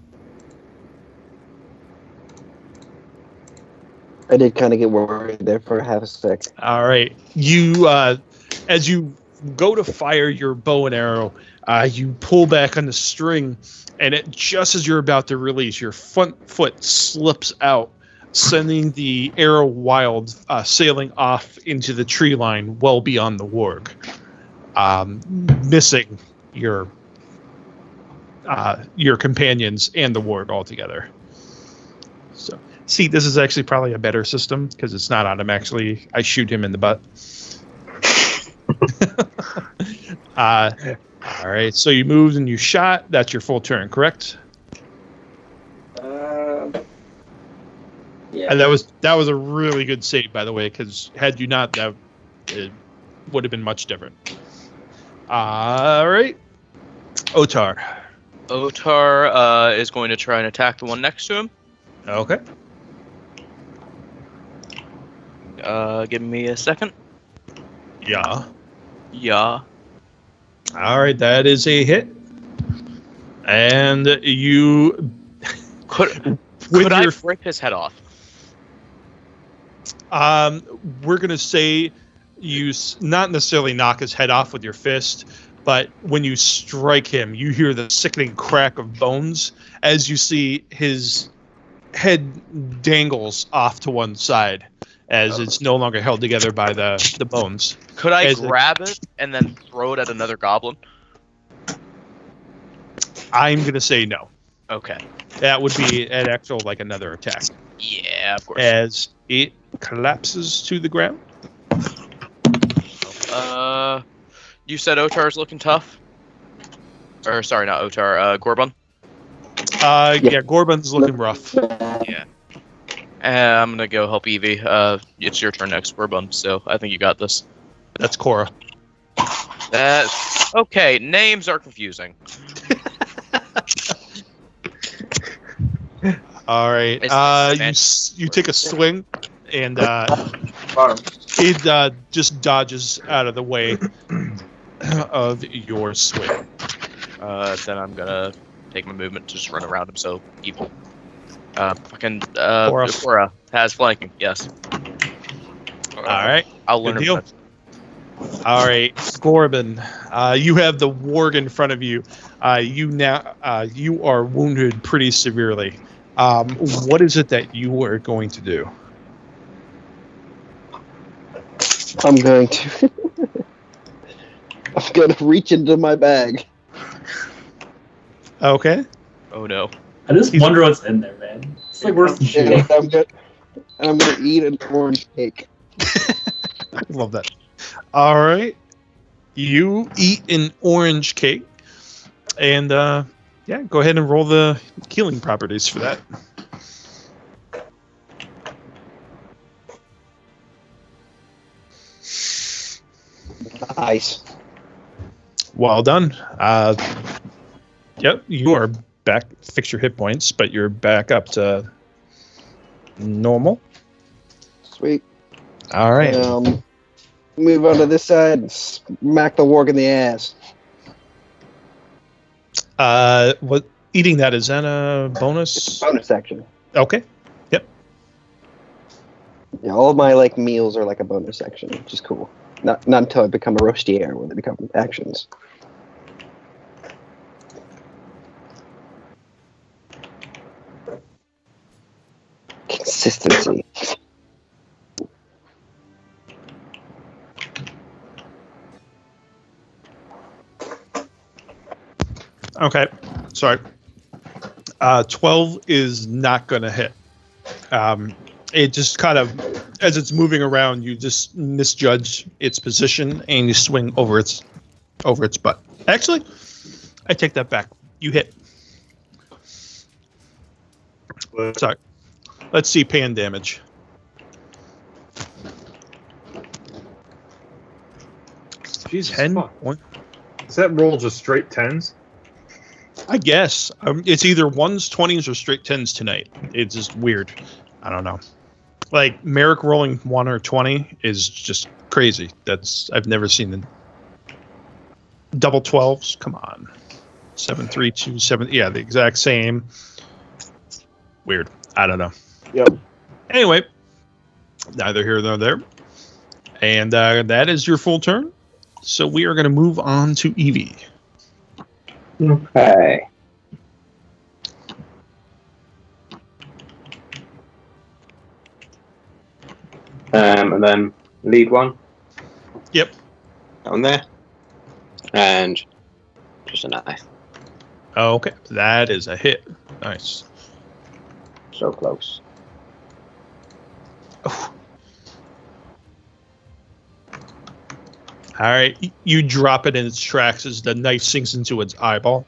I did kind of get worried there for half a sec.
All right. You, as you go to fire your bow and arrow, you pull back on the string, and just as you're about to release, your front foot slips out, sending the arrow wild, sailing off into the tree line well beyond the warg, missing your companions and the warg altogether. So, see, this is actually probably a better system because it's not automatically I shoot him in the butt. All right, so you moved and you shot. That's your full turn, correct?
Yeah.
And that was a really good save, by the way, because had you not, it would have been much different. All right, Otar.
Otar is going to try and attack the one next to him.
Okay.
Give me a second.
Yeah.
Yeah.
All right, that is a hit. And you
Could
with
I
your
rip his head off?
we're gonna say you not necessarily knock his head off with your fist, but when you strike him, you hear the sickening crack of bones as you see his head dangles off to one side as it's no longer held together by the bones.
Could I
As
grab it and then throw it at another goblin?
I'm going to say no.
Okay.
That would be an actual, like, another attack.
Yeah, of course.
As it collapses to the ground.
You said Otar's looking tough? Or, sorry, not Otar, Gorbun?
Yeah, Gorbun's looking rough.
Yeah. I'm gonna go help Evie. It's your turn next, Gorbun, so I think you got this.
That's Cora.
Okay, names are confusing.
All right. You take a swing, and it just dodges out of the way of your swing.
Then I'm gonna take my movement to just run around him, so evil. Cora has flanking, yes.
All right.
I'll learn
Good deal.
him.
All right, Gorbun, you have the warg in front of you. You are wounded pretty severely. What is it that you are going to do?
I'm going to. I'm going to reach into my bag.
Okay.
Oh no.
I just wonder what's in there, man. It's like worse than shit.
I'm going to eat an orange cake.
I love that. All right. You eat an orange cake. And, yeah, go ahead and roll the healing properties for that.
Nice.
Well done. Yep, you are back. Fix your hit points, but you're back up to normal.
Sweet.
All right.
Move on to this side and smack the warg in the ass.
What eating that, is that a bonus?
Bonus action.
Okay. Yep.
Yeah, all of my meals are like a bonus action, which is cool. Not until I become a roastier where they become actions. Consistency.
Okay. Sorry. 12 is not going to hit. It just kind of, as it's moving around, you just misjudge its position and you swing over its butt. Actually, I take that back. You hit. Sorry. Let's see pan damage.
Jesus
10.
fuck.
One.
Is that roll just straight 10s?
I guess. It's either 1s, 20s, or straight 10s tonight. It's just weird. I don't know. Like, Merrick rolling 1 or 20 is just crazy. I've never seen the double 12s. Come on. 7, 3, 2, 7. Yeah, the exact same. Weird. I don't know.
Yep.
Anyway, neither here nor there. And that is your full turn. So we are going to move on to Evie.
Okay. And then lead one.
Yep.
That one there. And just a knife.
Okay. That is a hit. Nice.
So close.
Oh. All right. You drop it in its tracks as the knife sinks into its eyeball.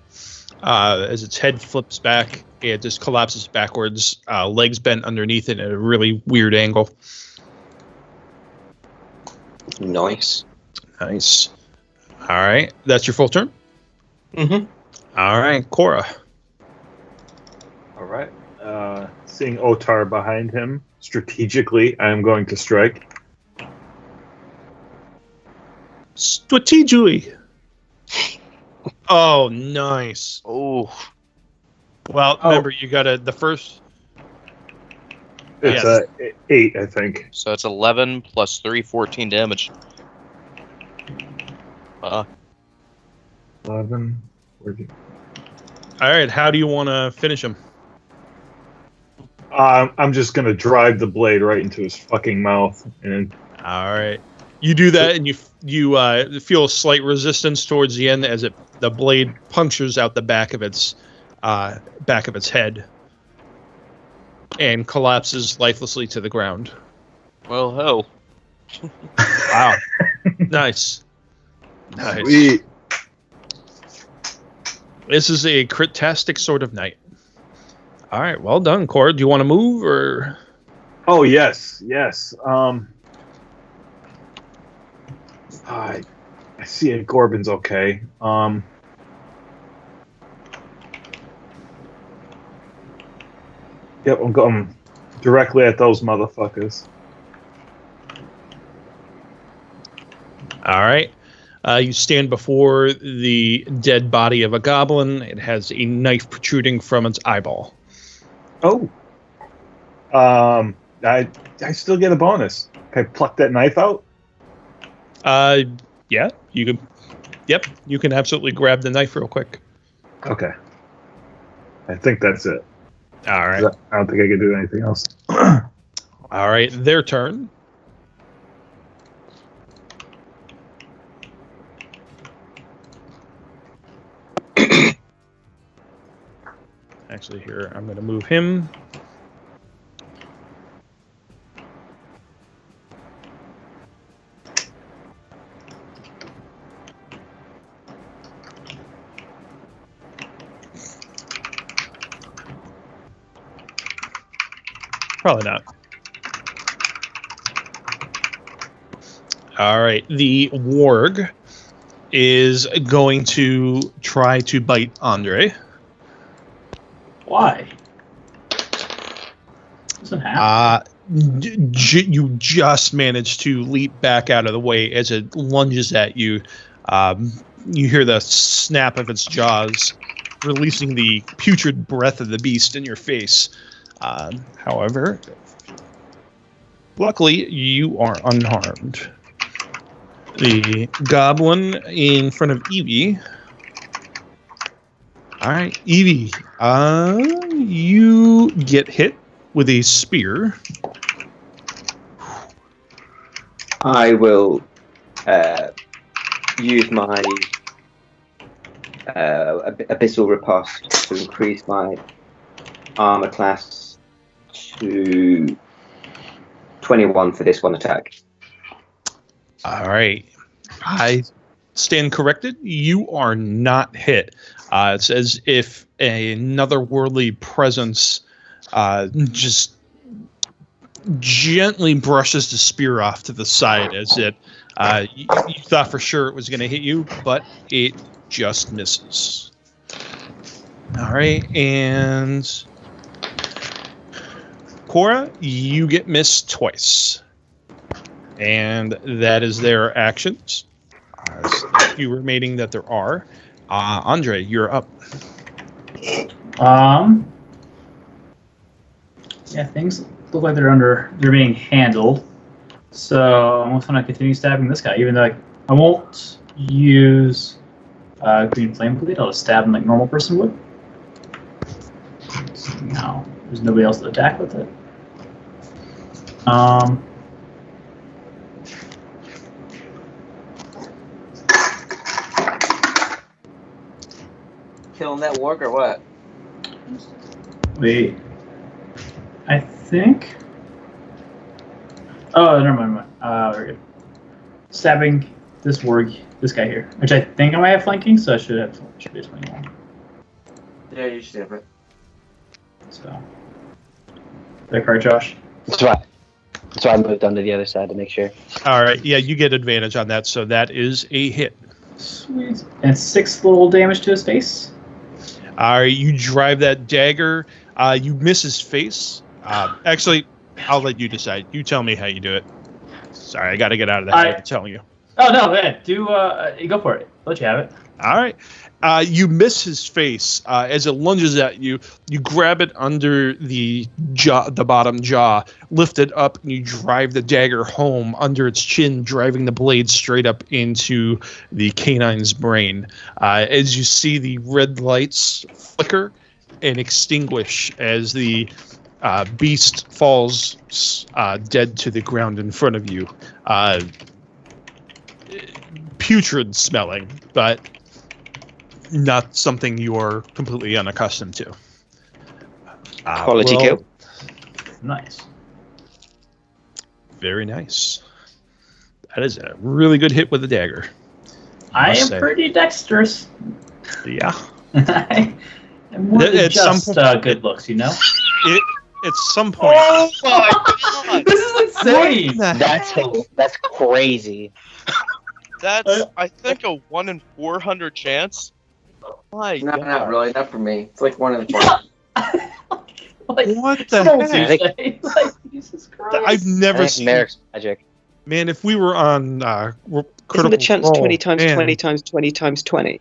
As its head flips back, it just collapses backwards, legs bent underneath it at a really weird angle.
Nice.
Nice. All right. That's your full turn?
Mm-hmm.
All right. Cora.
All right. Seeing Otar behind him, strategically, I am going to strike.
Strategically. Oh, nice.
Oh.
Well, remember, you got the first.
It's 8, I think.
So it's 11 plus 3, 14 damage.
11.
All right. How do you want to finish him?
I'm just gonna drive the blade right into his fucking mouth, and
All right. You do that, and you feel a slight resistance towards the end as the blade punctures out the back of its head and collapses lifelessly to the ground.
Well, hell.
Wow. Nice.
sweet.
This is a crit-tastic sort of night. All right, well done, Cord. Do you want to move or?
Oh yes. I see it. Gorbin's okay. Yep, I'm going directly at those motherfuckers.
All right. You stand before the dead body of a goblin. It has a knife protruding from its eyeball.
Oh. I still get a bonus. Can I pluck that knife out?
Yeah, you can. Yep, you can absolutely grab the knife real quick.
Okay. I think that's it.
All right.
I don't think I can do anything else.
All right, their turn. Actually, here, I'm going to move him. Probably not. All right, the warg is going to try to bite Andre.
Why? Doesn't happen.
You just managed to leap back out of the way as it lunges at you. You hear the snap of its jaws, releasing the putrid breath of the beast in your face. However, luckily, you are unharmed. The goblin in front of Evie. All right, Evie, you get hit with a spear.
I will use my abyssal riposte to increase my armor class to 21 for this one attack.
All right. I stand corrected. You are not hit. It's as if another worldly presence just gently brushes the spear off to the side as it you thought for sure it was going to hit you, but it just misses. All right, and Cora, you get missed twice. And that is their actions. There's a few remaining that there are. Andre, you're up.
Yeah, things look like they're being handled. So I'm going to continue stabbing this guy, even though I won't use green flame bleed. I'll just stab him like a normal person would. No, there's nobody else to attack with it.
Killing that warg or what?
Wait. I think. Oh, never mind. Very good. Stabbing this warg, this guy here, which I think I might have flanking, so I should be 21.
Yeah, you should have it.
So. That card, Josh.
That's right. So I moved onto the other side to make sure.
All right. Yeah, you get advantage on that, so that is a hit.
Sweet. And 6 little damage to his face.
All right, you drive that dagger. You miss his face. Actually, I'll let you decide. You tell me how you do it. Sorry, I got to get out of the habit of telling you.
Oh, no, man. Go for it. Let you have it.
All right. You miss his face as it lunges at you. You grab it under the jaw, the bottom jaw, lift it up, and you drive the dagger home under its chin, driving the blade straight up into the canine's brain. As you see the red lights flicker and extinguish as the beast falls dead to the ground in front of you. Putrid smelling, but not something you're completely unaccustomed to.
Quality kill.
Nice.
Very nice. That is a really good hit with a dagger.
I
must
am
say.
pretty dexterous.
Yeah.
I'm more than
At some
just good looks, you know?
At some point.
Oh my god!
This is insane!
That's crazy.
That's, I think, a 1 in 400 chance. My
Not
god.
really, not for me. It's like one of the
Like,
What the
don't
heck?
you say? Like, Jesus Christ.
I've never
That's
seen.
Merrick's magic.
Man, if we were on
Isn't
Critical
the chance
Role,
20 times
man.
20 times 20 times 20?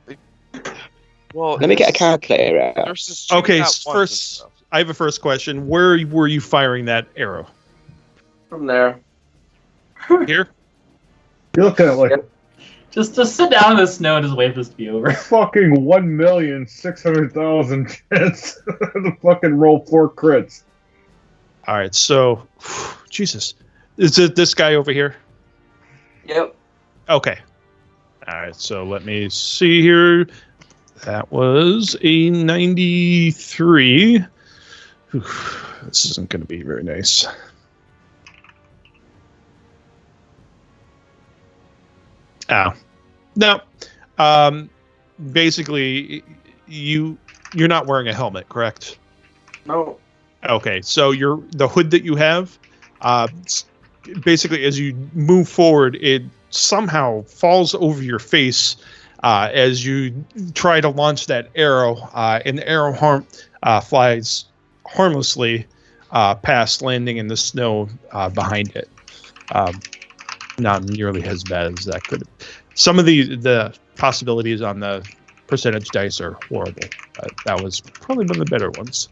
Well,
Let me get a calculator out.
there's this two
Okay,
nat ones and
first,
stuff.
I have a first question. Where were you firing that arrow?
from there.
Here?
You're looking at like
Just sit down in the snow and just wait for this to be over.
fucking 1,600,000 chance to fucking roll 4 crits.
All right, so, Jesus. Is it this guy over here?
Yep.
Okay. All right, so let me see here. That was a 93. This isn't going to be very nice. Oh. No. Basically, you're not wearing a helmet, correct?
No.
Okay, so the hood that you have, basically as you move forward, it somehow falls over your face as you try to launch that arrow, and the arrow flies harmlessly past, landing in the snow behind it. Not nearly as bad as that could. Some of the possibilities on the percentage dice are horrible. That was probably one of the better ones.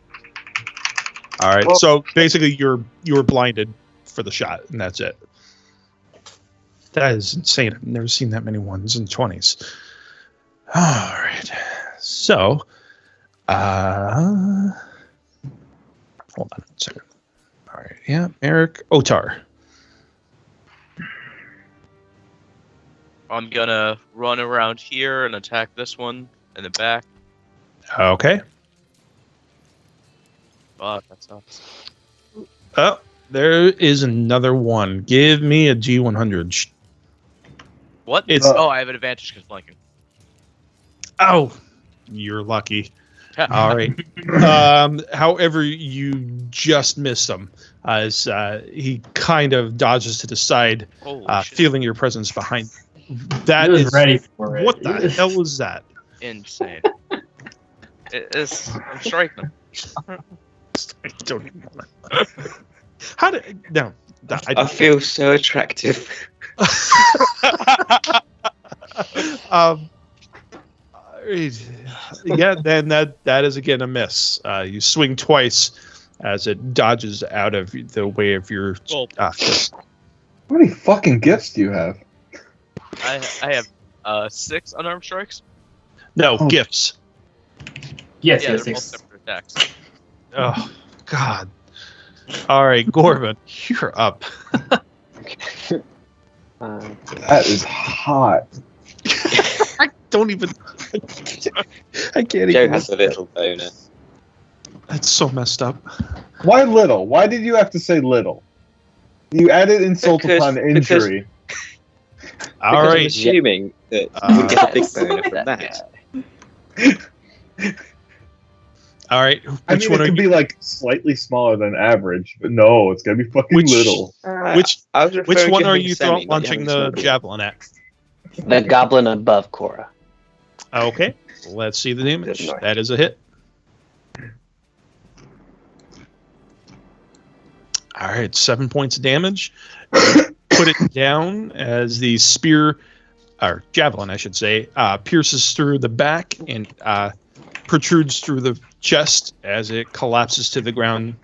All right,
Well-
so basically you're blinded for the shot, and that's it. That is insane. I've never seen that many 1s and 20s. All right, so hold on a second. All right, yeah, Eric Otar.
I'm gonna run around here and attack this one in the back.
Okay.
Fuck, that sucks.
Oh, there is another one. Give me a G100.
What?
It's-
oh, I have an advantage because flanking.
Oh, you're lucky. All right. However, you just missed him as he kind of dodges to the side,
Holy shit.
feeling your presence behind. That
He was
is
ready for it.
What the hell was that?
Insane. I'm striking.
I don't even want to. How did no?
I feel so attractive.
Yeah, then that is again a miss. You swing twice as it dodges out of the way of your fist.
How many fucking gifts do you have?
I have 6 unarmed strikes.
No,
Oh.
gifts.
Yes,
Yeah,
yes,
they're both
yes.
separate attacks.
Oh, God. All right, Gorman, you're up.
That is hot.
I don't even. I can't
Joe
even.
has a little bonus.
That's so messed up.
Why little? Why did you have to say little? You added insult
Because-
upon injury.
All
Because I'm
right.
assuming that we get a big boner from that.
All right.
I
Which
mean,
one
it
are
could
you?
be like slightly smaller than average, but no, it's gonna be fucking
Which-
little.
Which
I was
which
referring
one
to
are
him
you
semi, not
launching the
having semi.
javelin at?
The goblin above Cora.
Okay. Let's see the damage.
Good night.
That is a hit. All right, 7 points of damage. Put it down as the spear, or javelin, I should say, pierces through the back and protrudes through the chest as it collapses to the ground,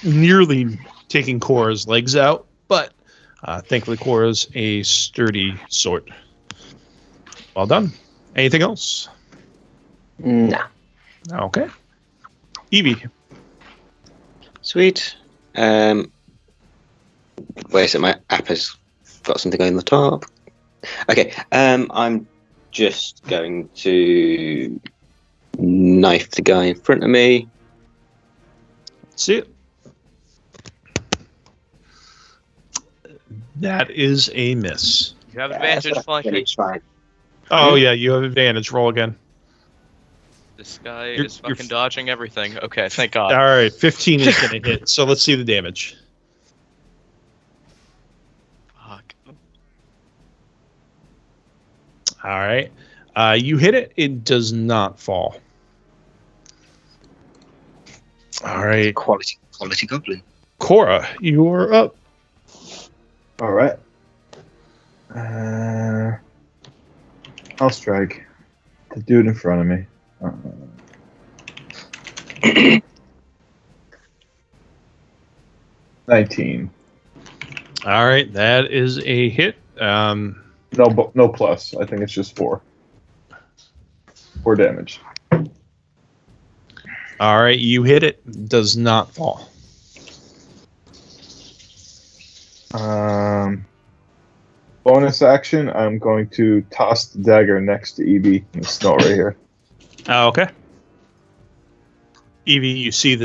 nearly taking Cora's legs out. But thankfully, Cora's a sturdy sword. Well done. Anything else?
Nah.
Okay. Evie.
Sweet. Wait a second, my app has got something on the top. Okay, I'm just going to knife the guy in front of me.
See it. That is a miss.
You have advantage flanking.
It's fine.
Oh yeah, you have advantage. Roll again.
This guy
You're-
is
you're
fucking dodging everything. Okay, thank God.
All right, 15 is going to hit. So let's see the damage.
Fuck.
All right. You hit it. It does not fall. All right.
Quality goblin.
Cora, you are up.
All right. I'll strike the dude in front of me. 19.
All right. That is a hit.
No plus. I think it's just 4. 4 damage.
All right. You hit it. Does not fall.
Bonus action. I'm going to toss the dagger next to Evie in the snow right here.
Okay. Evie, you see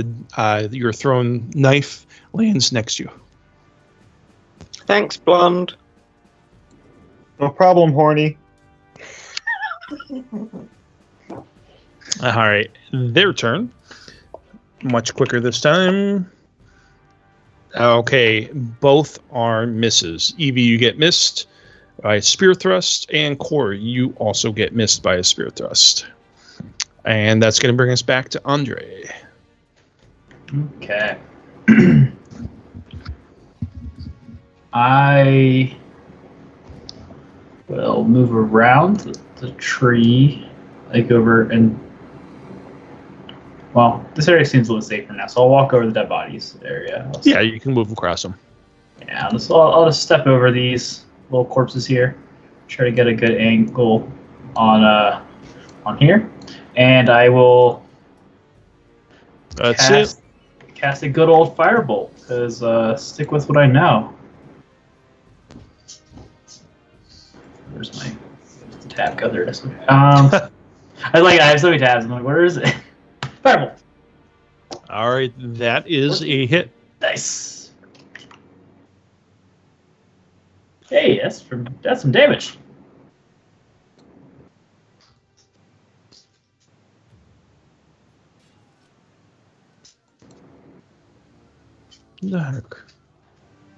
your thrown knife lands next to you.
Thanks, blonde.
No problem, horny.
All right. Their turn. Much quicker this time. Okay. Both are misses. Evie, you get missed by a spear thrust, and Cora, you also get missed by a spear thrust. And that's going to bring us back to Andre.
Okay. I will move around the tree, like over and. Well, this area seems a little safer now, so I'll walk over the dead bodies area.
Yeah, you can move across them.
Yeah, I'll just step over these little corpses here, try to get a good angle on here, and I will
That's it.
cast a good old firebolt, because stick with what I know. Where's the tab go? There it is. I have so many tabs. I'm like, where is it? Firebolt.
All right, that is a hit.
Nice. Hey, that's some damage.
Dark.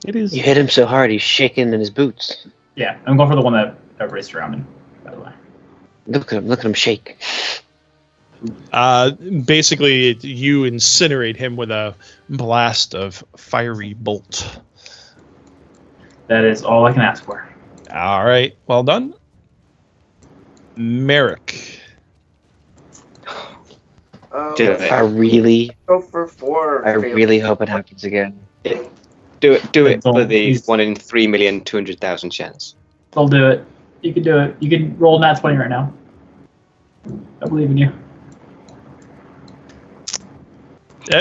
It is.
You hit him so hard he's shaking in his boots.
Yeah, I'm going for the one that everybody's surrounding, by the way.
Look at him shake.
Basically, you incinerate him with a blast of fiery bolt.
That is all I can ask for.
All right, well done. Merrick.
Do it.
I really
Go for 4.
I really hope it happens again.
Do it
Don't-
for the
please.
1 in 3,200,000 chance.
I'll do it. You can do it. You can roll nat 20 right now. I believe in you.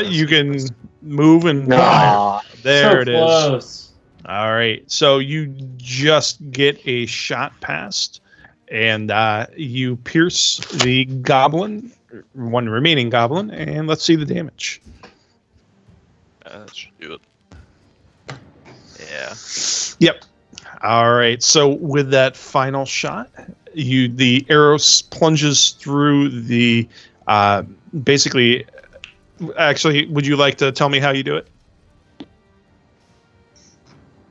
You can move and fire.
No.
There
so
it is.
close.
All right, so you just get a shot past, and you pierce the goblin, one remaining goblin, and let's see the damage.
That should do it. Yeah.
Yep. All right. So with that final shot, the arrow plunges through the basically. Actually, would you like to tell me how you do it?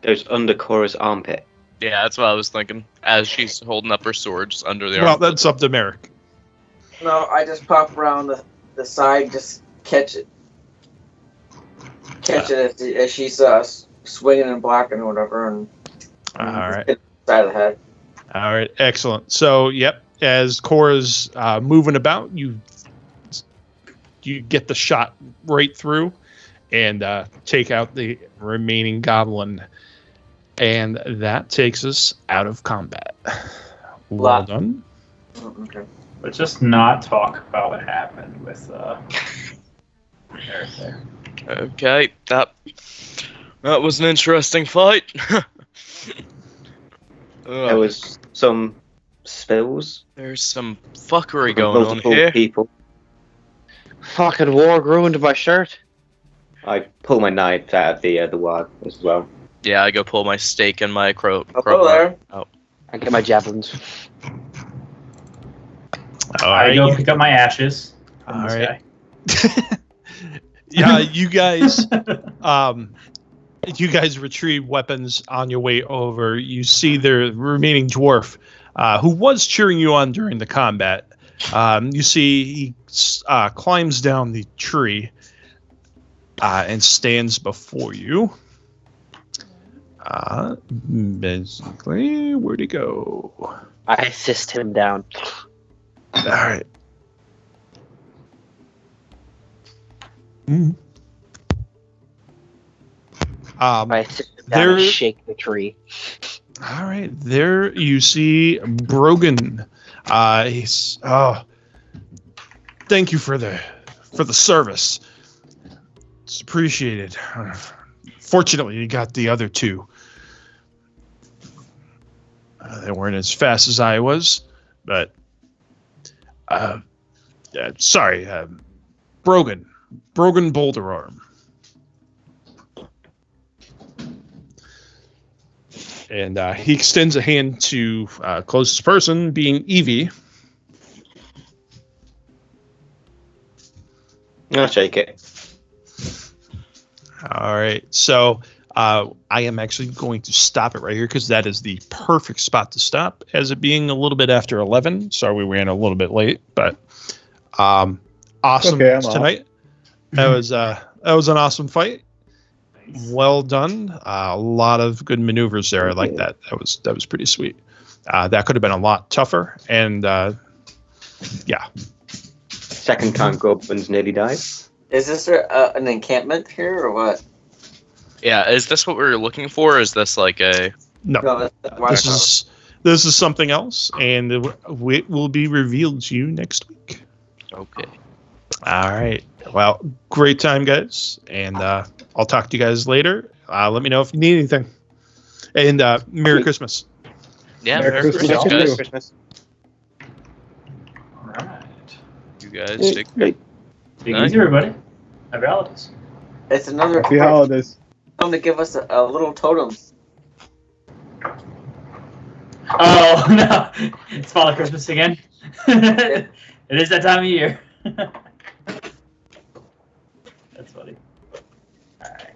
Goes under Cora's armpit.
Yeah, that's what I was thinking. As she's holding up her sword just under the
Well,
arm.
that's up to Merrick.
No, I just pop around the side, just catch it. Catch it as she's swinging and blocking or whatever, and
All right.
hit the side of the head.
All right. Excellent. So, yep. As Cora's moving about, you get the shot right through, and take out the remaining goblin, and that takes us out of combat. Well done.
Oh, okay.
But just not talk about what happened with Eric there.
Okay, that was an interesting fight.
There was some spills.
There's some fuckery
With
going on
multiple
here.
people.
Fucking war ruined my shirt.
I pull my knife out of the wire as well.
Yeah, I go pull my stake and my
Hello there.
I get my javelins.
I go pick up my ashes. From
All
this
right.
guy.
Yeah, you guys retrieve weapons on your way over. You see the remaining dwarf who was cheering you on during the combat. You see he climbs down the tree and stands before you. Basically, where'd he go?
I assist him down.
All right. Mm.
I assist him down and
there-
shake the tree.
All right, there you see Brogan. He's thank you for the service. It's appreciated. Fortunately, you got the other two. They weren't as fast as I was, but sorry, Brogan Boulder Arm. And he extends a hand to closest person, being Evie.
I'll shake it.
All right, so I am actually going to stop it right here because that is the perfect spot to stop, as it being a little bit after 11. Sorry we ran a little bit late, but awesome
Okay, I'm
tonight. That was an awesome fight. Well done. A lot of good maneuvers there. I like that. That was pretty sweet. That could have been a lot tougher, and yeah.
Second time Goblins nearly died.
Is this an encampment here or what?
Yeah, is this what we were looking for? Or is this like a...
No,
No, that's
this is something else, and it will be revealed to you next week.
Okay.
All right. Well, great time, guys, and I'll talk to you guys later. Let me know if you need anything. And Merry Christmas.
Yeah,
Merry Christmas,
guys.
Christmas.
All right.
You guys take...
Great.
Take it
Nice.
easy, everybody. Happy holidays.
It's another
Happy holidays.
come to give us a little totem.
Oh no! It's Father Christmas again. It is that time of year. That's funny. All right.